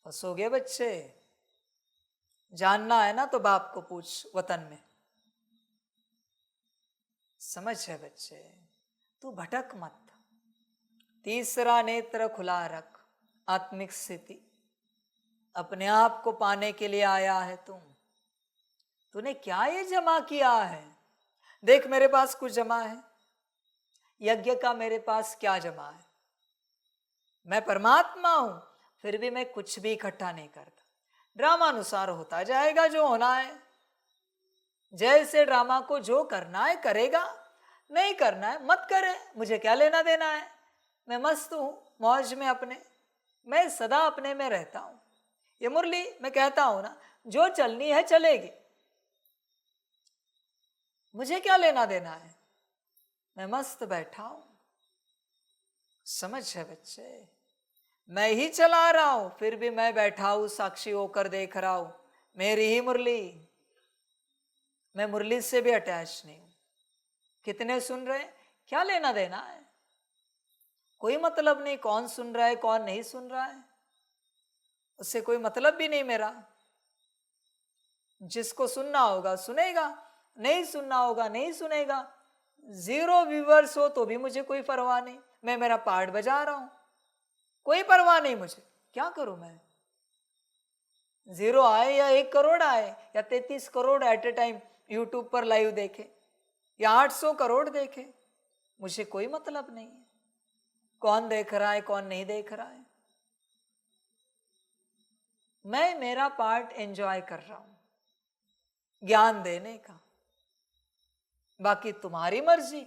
फंसोगे बच्चे। जानना है ना तो बाप को पूछ वतन में। समझ है बच्चे। तू भटक मत। तीसरा नेत्र खुला रख, आत्मिक स्थिति। अपने आप को पाने के लिए आया है तुम। तूने क्या ये जमा किया है? देख मेरे पास कुछ जमा है, यज्ञ का मेरे पास क्या जमा है? मैं परमात्मा हूं, फिर भी मैं कुछ भी इकट्ठा नहीं करता। ड्रामा अनुसार होता जाएगा जो होना है। जैसे ड्रामा को जो करना है करेगा, नहीं करना है मत करे, मुझे क्या लेना देना है। मैं मस्त हूं मौज में अपने, मैं सदा अपने में रहता हूं। ये मुरली मैं कहता हूं ना, जो चलनी है चलेगी, मुझे क्या लेना देना है, मैं मस्त बैठा हूं। समझ है बच्चे। मैं ही चला रहा हूं, फिर भी मैं बैठा हूं, साक्षी होकर देख रहा हूं, मेरी ही मुरली। मैं मुरली से भी अटैच नहीं हूं। कितने सुन रहे, क्या लेना देना है, कोई मतलब नहीं। कौन सुन रहा है कौन नहीं सुन रहा है, उससे कोई मतलब भी नहीं मेरा। जिसको सुनना होगा सुनेगा, नहीं सुनना होगा नहीं सुनेगा। 0 व्यूवर्स हो तो भी मुझे कोई परवाह नहीं, मैं मेरा पार्ट बजा रहा हूं, कोई परवाह नहीं मुझे। क्या करूं मैं? 0 आए या 1 करोड़ आए या 33 crore at a time YouTube पर लाइव देखे या 800 करोड़ देखे, मुझे कोई मतलब नहीं है कौन देख रहा है कौन नहीं देख रहा है। मैं मेरा पार्ट एंजॉय कर रहा हूं, ज्ञान देने का। बाकी तुम्हारी मर्जी।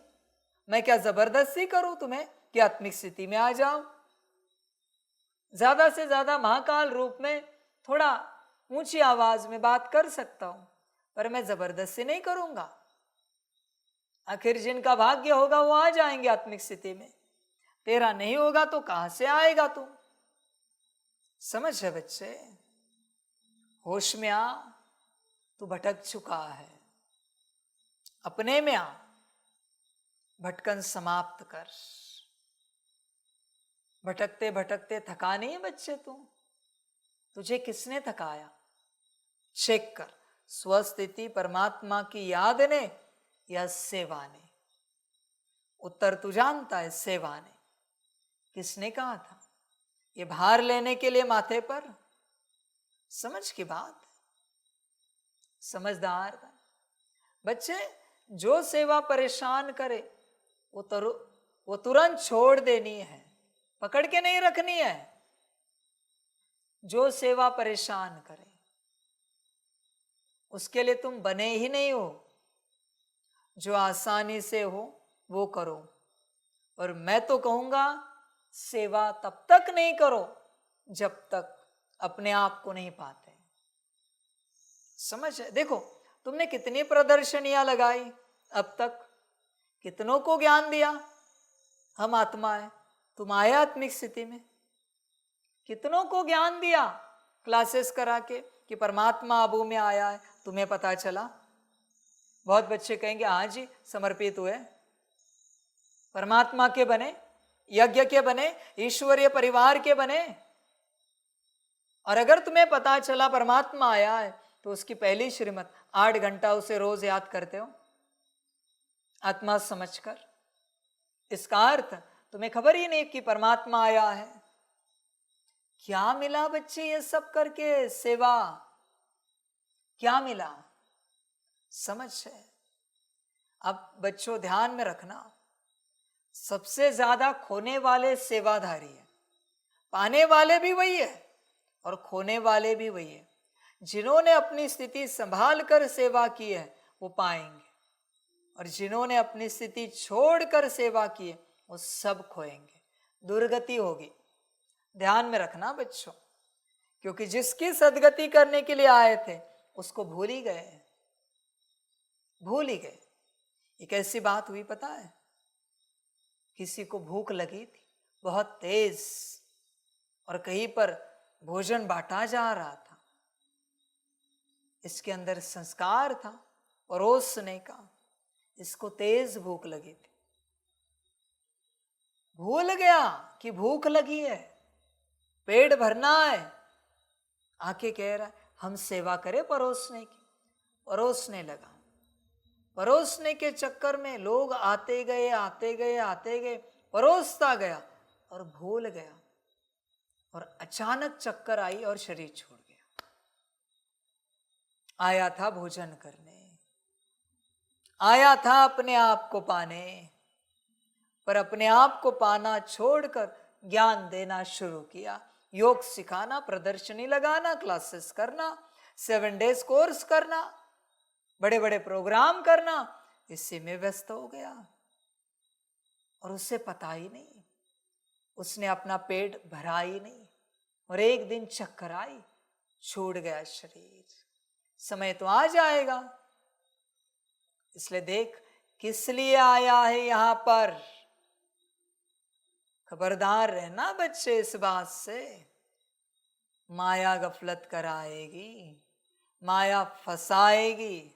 मैं क्या जबरदस्ती करूं तुम्हें कि आत्मिक स्थिति में आ जाओ? ज्यादा से ज्यादा महाकाल रूप में थोड़ा ऊंची आवाज में बात कर सकता हूं, पर मैं जबरदस्ती नहीं करूंगा। आखिर जिनका भाग्य होगा वो आ जाएंगे आत्मिक स्थिति में, तेरा नहीं होगा तो कहां से आएगा तू? समझ है बच्चे। होश में आ, तू भटक चुका है, अपने में आ, भटकन समाप्त कर। भटकते भटकते थका नहीं है बच्चे तू? तुझे किसने थकाया? चेक कर, स्वस्थिति परमात्मा की याद ने या सेवा ने? उत्तर तू जानता है, सेवा ने। किसने कहा था ये भार लेने के लिए माथे पर? समझ की बात। समझदार बन। बच्चे, जो सेवा परेशान करे वो तुरंत छोड़ देनी है, पकड़ के नहीं रखनी है। जो सेवा परेशान करे उसके लिए तुम बने ही नहीं हो। जो आसानी से हो वो करो। और मैं तो कहूंगा, सेवा तब तक नहीं करो जब तक अपने आप को नहीं पाते। समझ है? देखो, तुमने कितनी प्रदर्शनियां लगाई अब तक, कितनों को ज्ञान दिया। हम आत्मा है, तुम आए आत्मिक स्थिति में, कितनों को ज्ञान दिया क्लासेस करा के कि परमात्मा आबू में आया है, तुम्हें पता चला। बहुत बच्चे कहेंगे हाँ जी समर्पित हुए, परमात्मा के बने, यज्ञ के बने, ईश्वरीय परिवार के बने। और अगर तुम्हें पता चला परमात्मा आया है तो उसकी पहली श्रीमत 8 घंटा उसे रोज याद करते हो आत्मा समझकर। इसका अर्थ तुम्हें खबर ही नहीं कि परमात्मा आया है। क्या मिला बच्चे ये सब करके? सेवा क्या मिला? समझ है? अब बच्चों ध्यान में रखना, सबसे ज्यादा खोने वाले सेवाधारी है, पाने वाले भी वही है और खोने वाले भी वही है। जिन्होंने अपनी स्थिति संभाल कर सेवा की है वो पाएंगे, और जिन्होंने अपनी स्थिति छोड़कर सेवा की है वो सब खोएंगे, दुर्गति होगी। ध्यान में रखना बच्चों, क्योंकि जिसकी सदगति करने के लिए आए थे उसको भूल ही गए, भूल ही गए। एक ऐसी बात हुई पता है, किसी को भूख लगी थी बहुत तेज, और कहीं पर भोजन बांटा जा रहा था। इसके अंदर संस्कार था परोसने का, इसको तेज भूख लगी थी, भूल गया कि भूख लगी है, पेट भरना है। आके कह रहा है हम सेवा करें परोसने की, परोसने लगा। परोसने के चक्कर में लोग आते गए आते गए आते गए, परोसता गया और भूल गया, और अचानक चक्कर आई और शरीर छोड़ गया। आया था भोजन करने, आया था अपने आप को पाने, पर अपने आप को पाना छोड़कर ज्ञान देना शुरू किया। योग सिखाना, प्रदर्शनी लगाना, क्लासेस करना, 7 डेज कोर्स करना, बड़े बड़े प्रोग्राम करना, इसी में व्यस्त हो गया और उसे पता ही नहीं, उसने अपना पेट भरा ही नहीं, और एक दिन चक्कर आई, छूट गया शरीर। समय तो आ जाएगा, इसलिए देख किस लिए आया है यहां पर। खबरदार रहना बच्चे इस बात से, माया गफलत कराएगी, माया फंसाएगी।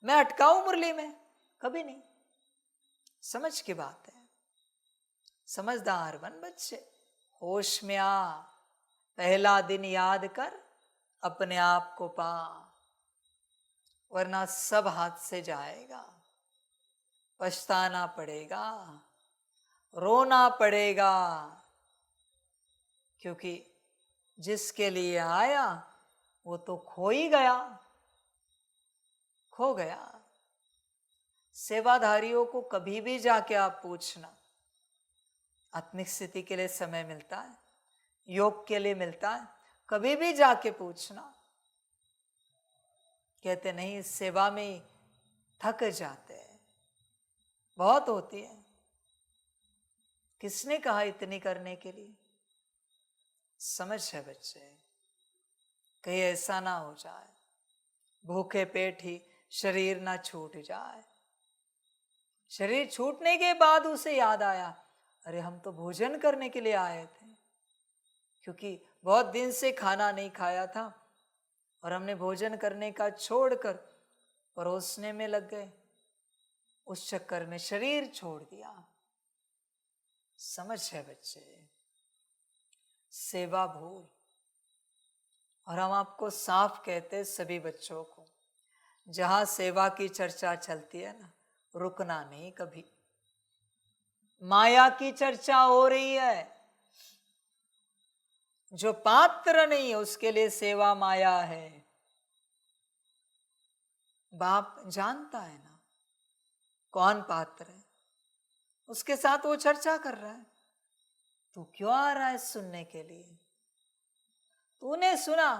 मैं अटकाऊं मुरली में? कभी नहीं। समझ की बात है, समझदार बन बच्चे, होश में आ, पहला दिन याद कर, अपने आप को पा, वरना सब हाथ से जाएगा, पछताना पड़ेगा, रोना पड़ेगा, क्योंकि जिसके लिए आया वो तो खो ही गया, खो गया। सेवाधारियों को कभी भी जाके आप पूछना, आत्मिक स्थिति के लिए समय मिलता है, योग के लिए मिलता है, कभी भी जाके पूछना। कहते नहीं, सेवा में ही थक जाते हैं, बहुत होती है। किसने कहा इतनी करने के लिए? समझ है बच्चे, कहीं ऐसा ना हो जाए भूखे पेट ही शरीर ना छूट जाए। शरीर छूटने के बाद उसे याद आया, अरे हम तो भोजन करने के लिए आए थे, क्योंकि बहुत दिन से खाना नहीं खाया था और हमने भोजन करने का छोड़कर परोसने में लग गए, उस चक्कर में शरीर छोड़ दिया। समझ है बच्चे, सेवा भूल। और हम आपको साफ कहते सभी बच्चों को, जहां सेवा की चर्चा चलती है ना, रुकना नहीं कभी। माया की चर्चा हो रही है, जो पात्र नहीं है उसके लिए सेवा माया है। बाप जानता है ना कौन पात्र है, उसके साथ वो चर्चा कर रहा है। तू क्यों आ रहा है सुनने के लिए? तूने सुना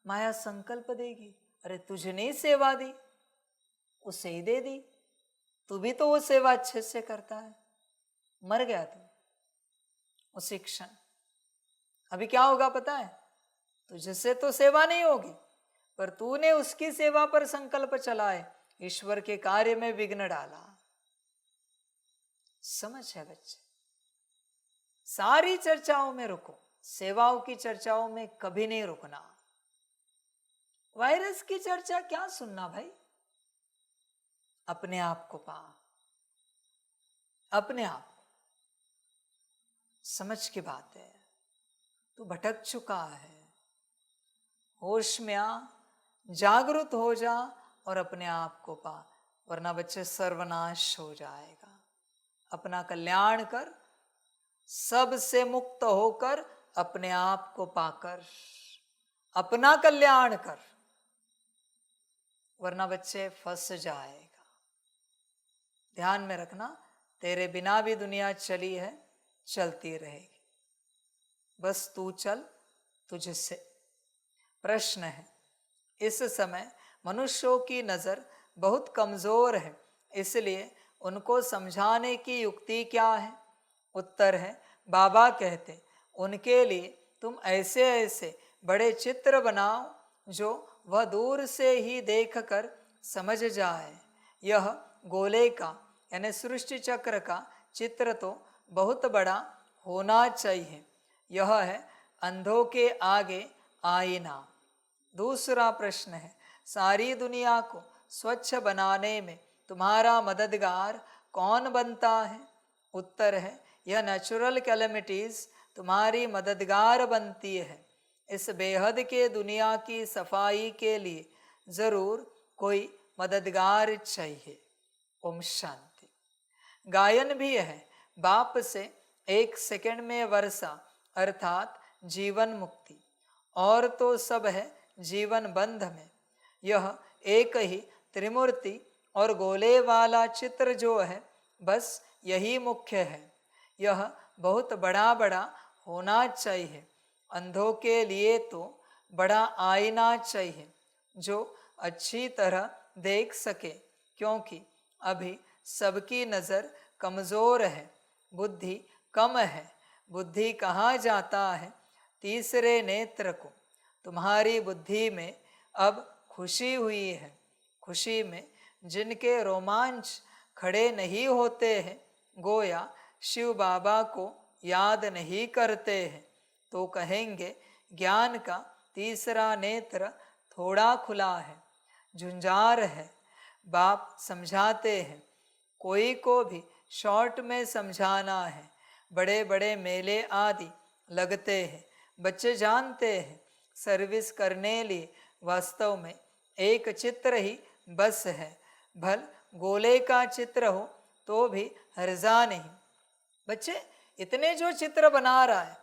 माया संकल्प देगी, अरे तुझे नहीं सेवा दी, उसे ही दे दी। तू भी तो वो सेवा अच्छे से करता है। मर गया तू उसी क्षण। अभी क्या होगा पता है? तुझसे तो सेवा नहीं होगी, पर तूने उसकी सेवा पर संकल्प चलाए, ईश्वर के कार्य में विघ्न डाला। समझ है बच्चे? सारी चर्चाओं में रुको, सेवाओं की चर्चाओं में कभी नहीं रुकना। वायरस की चर्चा क्या सुनना भाई? अपने आप को पा, अपने आप को। समझ की बात है, तू भटक चुका है। होश में आ, जागृत हो जा और अपने आप को पा, वरना बच्चे सर्वनाश हो जाएगा। अपना कल्याण कर, सबसे मुक्त होकर अपने आप को पाकर अपना कल्याण कर, वरना बच्चे फंस जाएगा। ध्यान में रखना, तेरे बिना भी दुनिया चली है, चलती रहेगी, बस तू चल तुझसे। प्रश्न है, इस समय मनुष्यों की नजर बहुत कमजोर है, इसलिए उनको समझाने की युक्ति क्या है? उत्तर है, बाबा कहते उनके लिए तुम ऐसे ऐसे बड़े चित्र बनाओ जो वह दूर से ही देखकर समझ जाए। यह गोले का यानी सृष्टि चक्र का चित्र तो बहुत बड़ा होना चाहिए। यह है अंधों के आगे आईना। दूसरा प्रश्न है, सारी दुनिया को स्वच्छ बनाने में तुम्हारा मददगार कौन बनता है? उत्तर है, यह नेचुरल कैलेमिटीज तुम्हारी मददगार बनती है। इस बेहद के दुनिया की सफाई के लिए जरूर कोई मददगार चाहिए। ओम शांति। गायन भी है, बाप से 1 सेकंड में वर्षा अर्थात जीवन मुक्ति, और तो सब है जीवन बंध में। यह एक ही त्रिमूर्ति और गोले वाला चित्र जो है, बस यही मुख्य है। यह बहुत बड़ा बड़ा होना चाहिए। अंधों के लिए तो बड़ा आईना चाहिए जो अच्छी तरह देख सके, क्योंकि अभी सबकी नज़र कमज़ोर है, बुद्धि कम है। बुद्धि कहाँ जाता है? तीसरे नेत्र को। तुम्हारी बुद्धि में अब खुशी हुई है। खुशी में जिनके रोमांच खड़े नहीं होते हैं, गोया शिव बाबा को याद नहीं करते हैं, तो कहेंगे ज्ञान का तीसरा नेत्र थोड़ा खुला है, झुंझार है। बाप समझाते हैं, कोई को भी शॉर्ट में समझाना है। बड़े बड़े मेले आदि लगते हैं, बच्चे जानते हैं सर्विस करने लिए वास्तव में एक चित्र ही बस है। भल गोले का चित्र हो तो भी हर्जा नहीं। बच्चे इतने जो चित्र बना रहा है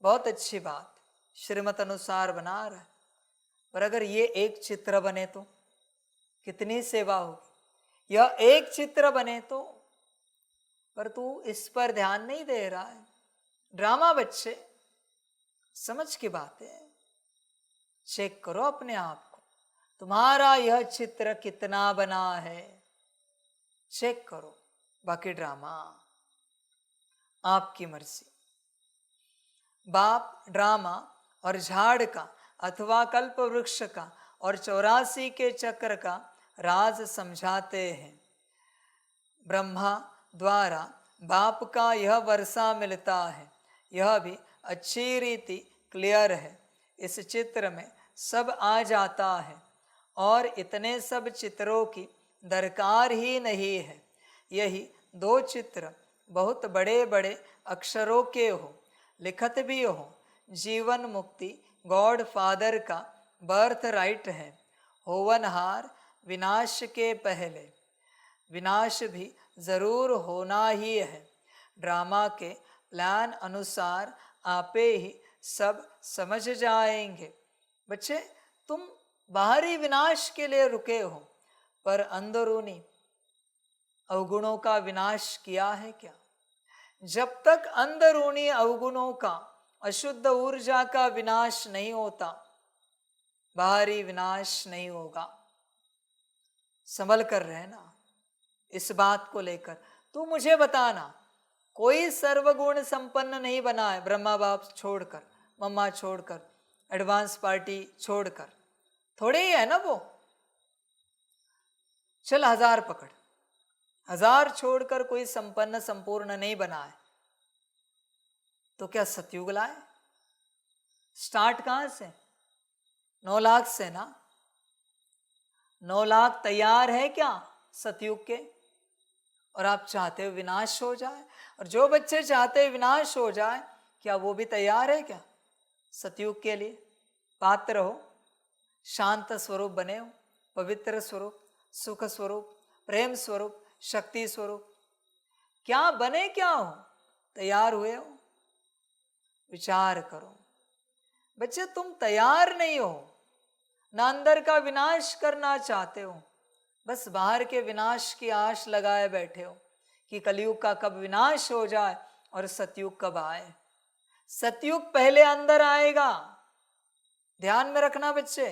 बहुत अच्छी बात, श्रीमत अनुसार बना रहा है, पर अगर ये एक चित्र बने तो कितनी सेवा होगी। यह एक चित्र बने तो, पर तू इस पर ध्यान नहीं दे रहा है। ड्रामा बच्चे, समझ की बात है। चेक करो अपने आप को, तुम्हारा यह चित्र कितना बना है, चेक करो। बाकी ड्रामा आपकी मर्जी। बाप ड्रामा और झाड़ का अथवा कल्प वृक्ष का और 84 के चक्र का राज समझाते हैं। ब्रह्मा द्वारा बाप का यह वर्षा मिलता है, यह भी अच्छी रीति क्लियर है। इस चित्र में सब आ जाता है और इतने सब चित्रों की दरकार ही नहीं है। यही 2 चित्र बहुत बड़े बड़े अक्षरों के हो, लिखत भी हो। जीवन मुक्ति गॉड फादर का बर्थ राइट है। होवनहार विनाश के पहले, विनाश भी जरूर होना ही है। ड्रामा के प्लान अनुसार आपे ही सब समझ जाएंगे। बच्चे तुम बाहरी विनाश के लिए रुके हो, पर अंदरूनी अवगुणों का विनाश किया है क्या? जब तक अंदरूनी अवगुणों का, अशुद्ध ऊर्जा का विनाश नहीं होता, बाहरी विनाश नहीं होगा। संभल कर रहना इस बात को लेकर। तू मुझे बताना, कोई सर्वगुण संपन्न नहीं बना है, ब्रह्मा बाप छोड़कर, मम्मा छोड़कर, एडवांस पार्टी छोड़कर, थोड़े ही है ना वो। चल 1000 पकड़, 1000 छोड़कर कोई संपन्न संपूर्ण नहीं बना है, तो क्या सतयुग लाए? स्टार्ट कहां से? 9 लाख से ना। 9 लाख तैयार है क्या सतयुग के? और आप चाहते हो विनाश हो जाए? और जो बच्चे चाहते हैं विनाश हो जाए, क्या वो भी तैयार है क्या सतयुग के लिए? पात्र हो, शांत स्वरूप बने हो, पवित्र स्वरूप, सुख स्वरूप, प्रेम स्वरूप, शक्ति स्वरूप, क्या बने? क्या हो? तैयार हुए हो? विचार करो बच्चे, तुम तैयार नहीं हो, ना अंदर का विनाश करना चाहते हो, बस बाहर के विनाश की आश लगाए बैठे हो कि कलयुग का कब विनाश हो जाए और सतयुग कब आए। सतयुग पहले अंदर आएगा, ध्यान में रखना बच्चे।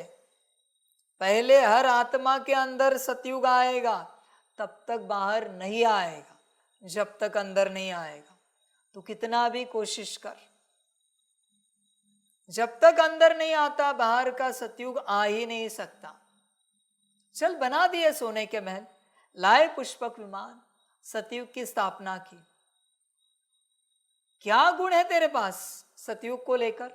पहले हर आत्मा के अंदर सतयुग आएगा, तब तक बाहर नहीं आएगा, जब तक अंदर नहीं आएगा। तो कितना भी कोशिश कर, जब तक अंदर नहीं आता बाहर का सतयुग आ ही नहीं सकता। चल बना दिए सोने के महल, लाए पुष्पक विमान, सतयुग की स्थापना की। क्या गुण है तेरे पास सतयुग को लेकर?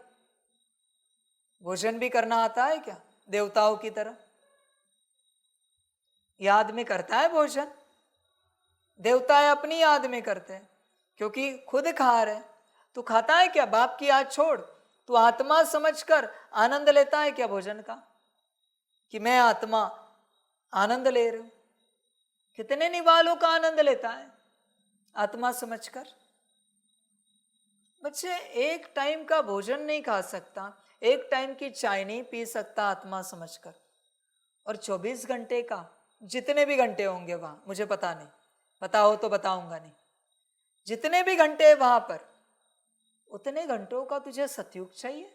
भोजन भी करना आता है क्या देवताओं की तरह? याद में करता है भोजन? देवता अपनी याद में करते हैं, क्योंकि खुद खा रहे। तू खाता है क्या? बाप की याद छोड़, तू आत्मा समझकर आनंद लेता है क्या भोजन का? कि मैं आत्मा आनंद ले रही हूं। कितने निवालों का आनंद लेता है आत्मा समझकर? बच्चे, एक टाइम का भोजन नहीं खा सकता, एक टाइम की चाय नहीं पी सकता आत्मा समझकर, और 24 घंटे का, जितने भी घंटे होंगे वहां, मुझे पता नहीं, पता हो तो बताऊंगा नहीं, जितने भी घंटे वहां पर, उतने घंटों का तुझे सतयुग चाहिए,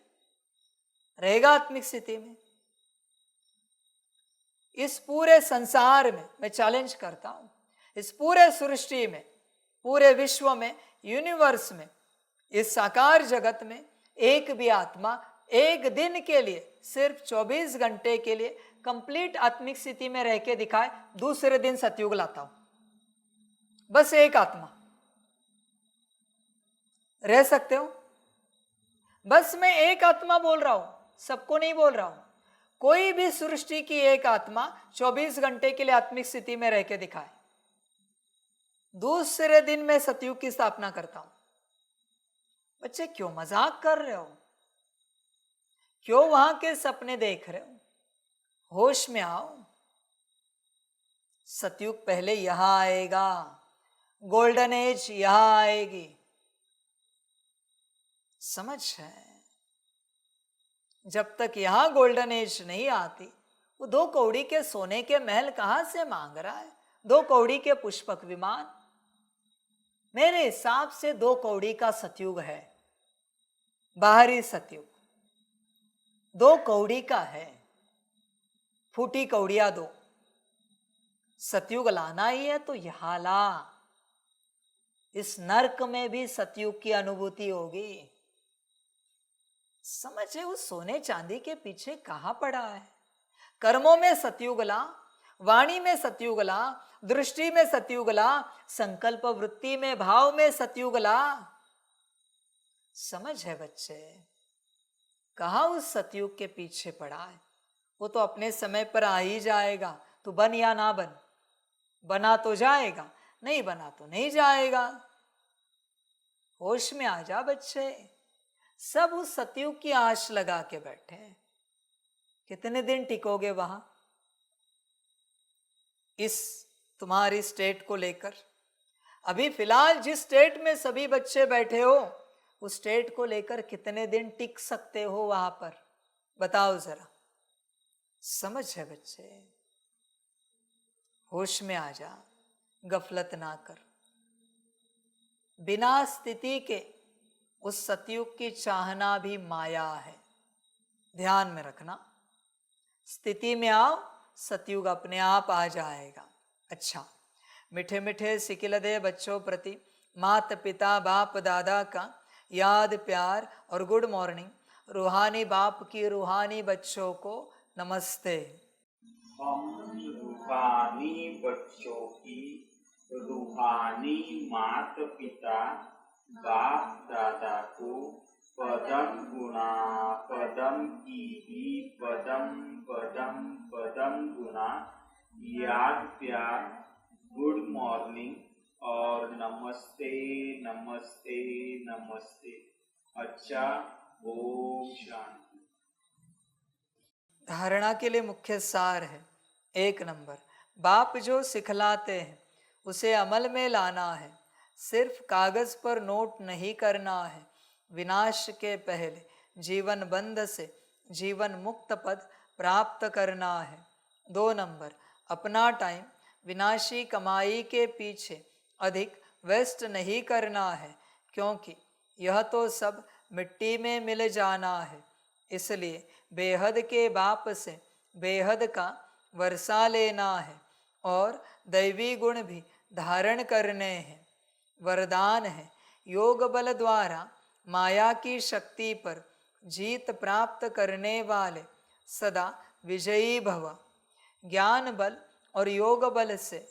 रहेगा आत्मिक स्थिति में। इस पूरे संसार में मैं चैलेंज करता हूं, इस पूरे सृष्टि में, पूरे विश्व में, यूनिवर्स में, इस साकार जगत में एक भी आत्मा एक दिन के लिए, सिर्फ 24 घंटे के लिए कंप्लीट आत्मिक स्थिति में रह के दिखाए, दूसरे दिन सतयुग लाता हूं। बस एक आत्मा रह सकते हो? बस मैं एक आत्मा बोल रहा हूं, सबको नहीं बोल रहा हूं। कोई भी सृष्टि की एक आत्मा 24 घंटे के लिए आत्मिक स्थिति में रह के दिखाए, दूसरे दिन मैं सतयुग की स्थापना करता हूं। बच्चे, क्यों मजाक कर रहे हो? क्यों वहां के सपने देख रहे हो? होश में आओ। सतयुग पहले यहां आएगा, गोल्डन एज यहां आएगी, समझ है? जब तक यहां गोल्डन एज नहीं आती, वो 2 कौड़ी के सोने के महल कहां से मांग रहा है? 2 कौड़ी के पुष्पक विमान? मेरे हिसाब से 2 कौड़ी का सतयुग है, बाहरी सतयुग 2 कौड़ी का है, फूटी कौड़ियां 2। सतयुग लाना ही है तो यहां ला, इस नरक में भी सतयुग की अनुभूति होगी। समझे? उस सोने चांदी के पीछे कहां पड़ा है? कर्मों में सतयुग ला, वाणी में सतयुग ला, दृष्टि में सतयुग ला, संकल्प वृत्ति में, भाव में सतयुग ला। समझ है बच्चे? कहां उस सतयुग के पीछे पड़ा है? वो तो अपने समय पर आ ही जाएगा। तू बन या ना बन, बना तो जाएगा, नहीं बना तो नहीं जाएगा। होश में आ जा बच्चे। सब उस सतयुग की आश लगा के बैठे हैं। कितने दिन टिकोगे वहां इस तुम्हारी स्टेट को लेकर? अभी फिलहाल जिस स्टेट में सभी बच्चे बैठे हो, उस स्टेट को लेकर कितने दिन टिक सकते हो वहां पर? बताओ जरा। समझ है बच्चे, होश में आ जा, गफलत ना कर। बिना स्थिति के उस सतयुग की चाहना भी माया है, ध्यान में रखना। स्थिति में आओ, सतयुग अपने आप आ जाएगा। अच्छा, मीठे मीठे सिकिलदे बच्चों प्रति माता पिता बाप दादा का याद प्यार और गुड मॉर्निंग। रूहानी बाप की रूहानी बच्चों को नमस्ते। हम रूहानी बच्चों की रूहानी माता पिता बाप दादा को पदम गुणा पदम की पदम पदम पदम गुणा याद प्यार गुड मॉर्निंग और नमस्ते नमस्ते नमस्ते। अच्छा, ओम शांति। धारणा के लिए मुख्य सार है, 1 नंबर, बाप जो सिखलाते हैं उसे अमल में लाना है। सिर्फ कागज पर नोट नहीं करना है। विनाश के पहले जीवन बंध से जीवन मुक्त पद प्राप्त करना है। 2 नंबर, अपना टाइम विनाशी कमाई के पीछे अधिक वेस्ट नहीं करना है, क्योंकि यह तो सब मिट्टी में मिल जाना है। इसलिए बेहद के बाप से बेहद का वर्षा लेना है और दैवी गुण भी धारण करने हैं। वरदान है, योग बल द्वारा माया की शक्ति पर जीत प्राप्त करने वाले सदा विजयी भव। ज्ञान बल और योग बल से,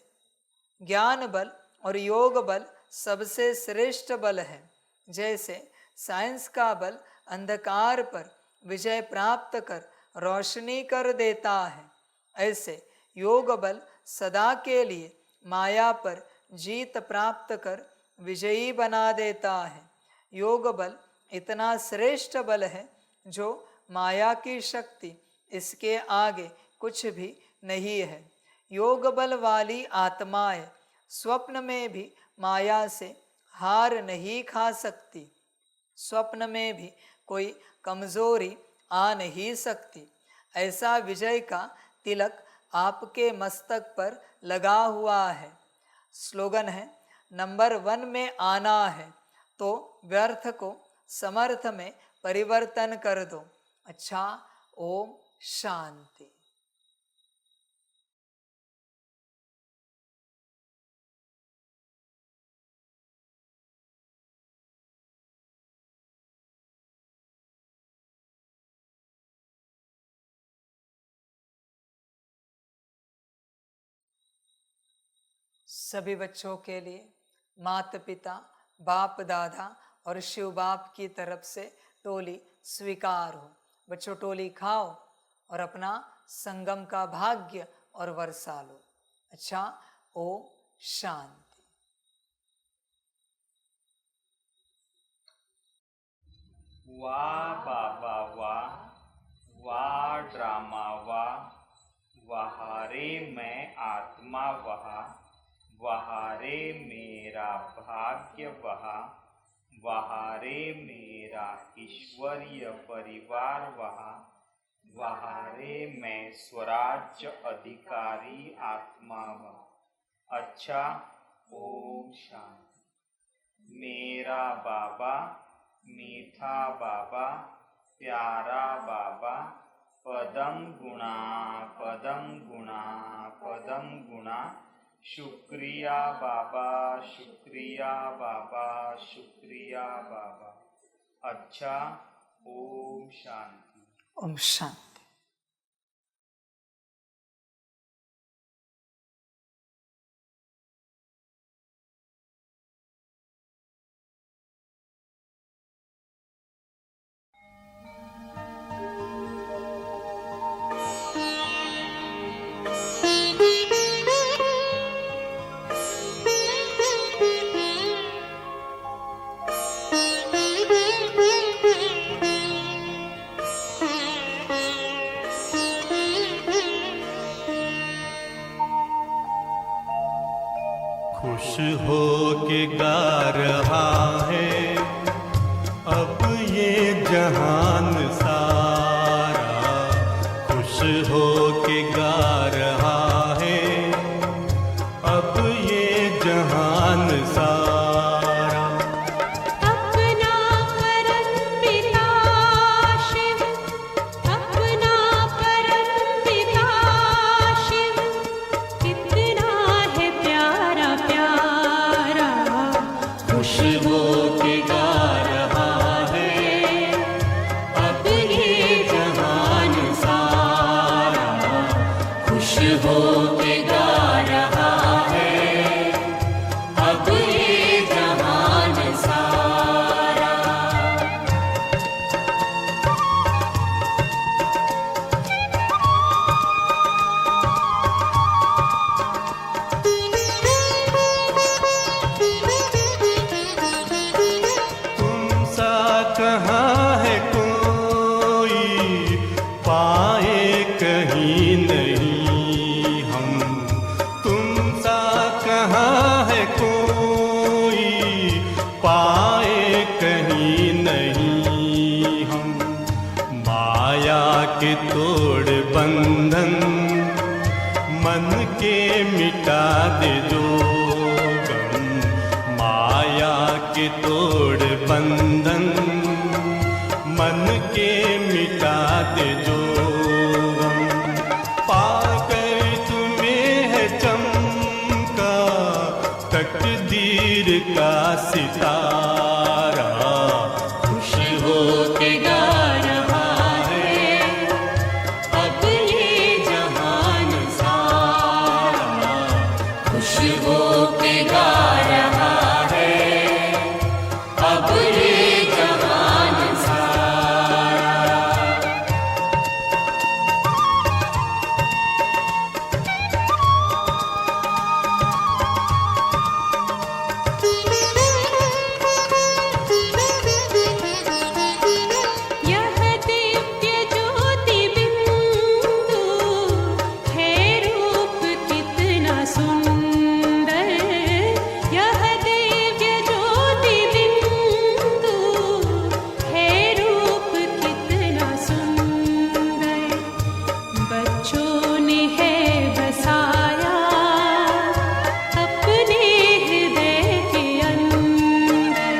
ज्ञान बल और योग बल सबसे श्रेष्ठ बल है। जैसे साइंस का बल अंधकार पर विजय प्राप्त कर रोशनी कर देता है, ऐसे योग बल सदा के लिए माया पर जीत प्राप्त कर विजयी बना देता है। योग बल इतना श्रेष्ठ बल है जो माया की शक्ति इसके आगे कुछ भी नहीं है। योग बल वाली आत्माएं स्वप्न में भी माया से हार नहीं खा सकती। स्वप्न में भी कोई कमजोरी आ नहीं सकती। ऐसा विजय का तिलक आपके मस्तक पर लगा हुआ है। स्लोगन है, नंबर 1 में आना है तो व्यर्थ को समर्थ में परिवर्तन कर दो। अच्छा, ओम शांति। सभी बच्चों के लिए माता पिता बाप दादा और शिव बाप की तरफ से टोली स्वीकार हो। बच्चों, टोली खाओ और अपना संगम का भाग्य और वर्षा लो। अच्छा, ओम शांति। वाह बाबा वाह, वाह ड्रामा वाह, वहारे मैं आत्मा वहा, वहारे मेरा भाग्य वहा, वहारे मेरा ईश्वरीय परिवार वहा, वहारे मैं स्वराज्य अधिकारी आत्मा वहा। अच्छा, ओम शांति। मेरा बाबा, मीठा बाबा, प्यारा बाबा, पदम गुणा पदम गुणा पदम गुणा, शुक्रिया बाबा, शुक्रिया बाबा, शुक्रिया बाबा। अच्छा, ओम शांति। ओम शांति। खुश हो के गा रहा है अब ये जहान सारा, खुश हो खुश हो के गा रहा है अब ये जहान सारा। तुम सा कहाँ है कोई पाए कहीं नहीं हम, तुम सा कहाँ है कोई पाए कहीं नहीं हम। माया के तोड़ बंधन मन के मिटा दे जो गम, माया के तोड़ बंधन मन के मिटा दे जो गम। पाकर तुम्हें है चमका तकदीर का सितारा, खुश हो के गा रहा है अब ये जहान सारा। खुश हो के गा रहा है अब ये जहान सारा। यह दिव्य ज्योति बिंदु है रूप कितना सुंदर। यह दिव्य ज्योति बिंदु है रूप कितना सुंदर। बच्चों ने है बसाया अपने हृदय के अंदर।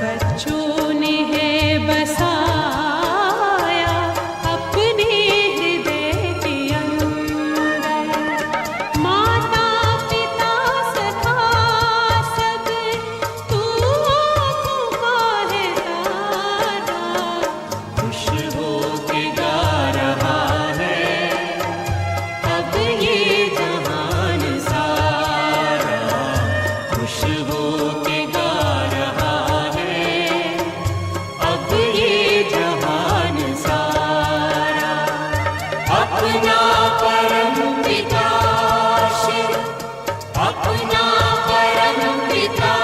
बच्चों ने है बसाया अपने हृदय के अंदर। माता पिता सखा सब तू आँखों का है तारा, खुश हो के गा रहा है अब ये जहान सारा। खुश हो के गा रहा है अब ये जहान सारा। अपना परम पिता शिव, अपना परम पिता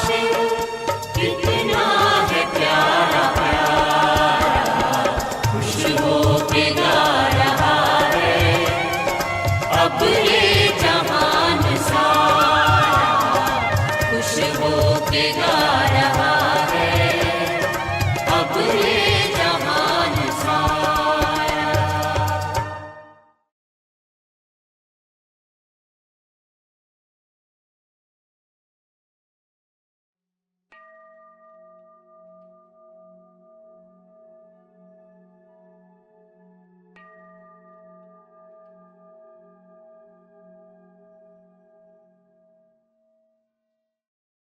शिव कितना है प्यारा प्यारा। खुश हो के गा रहा है अब ये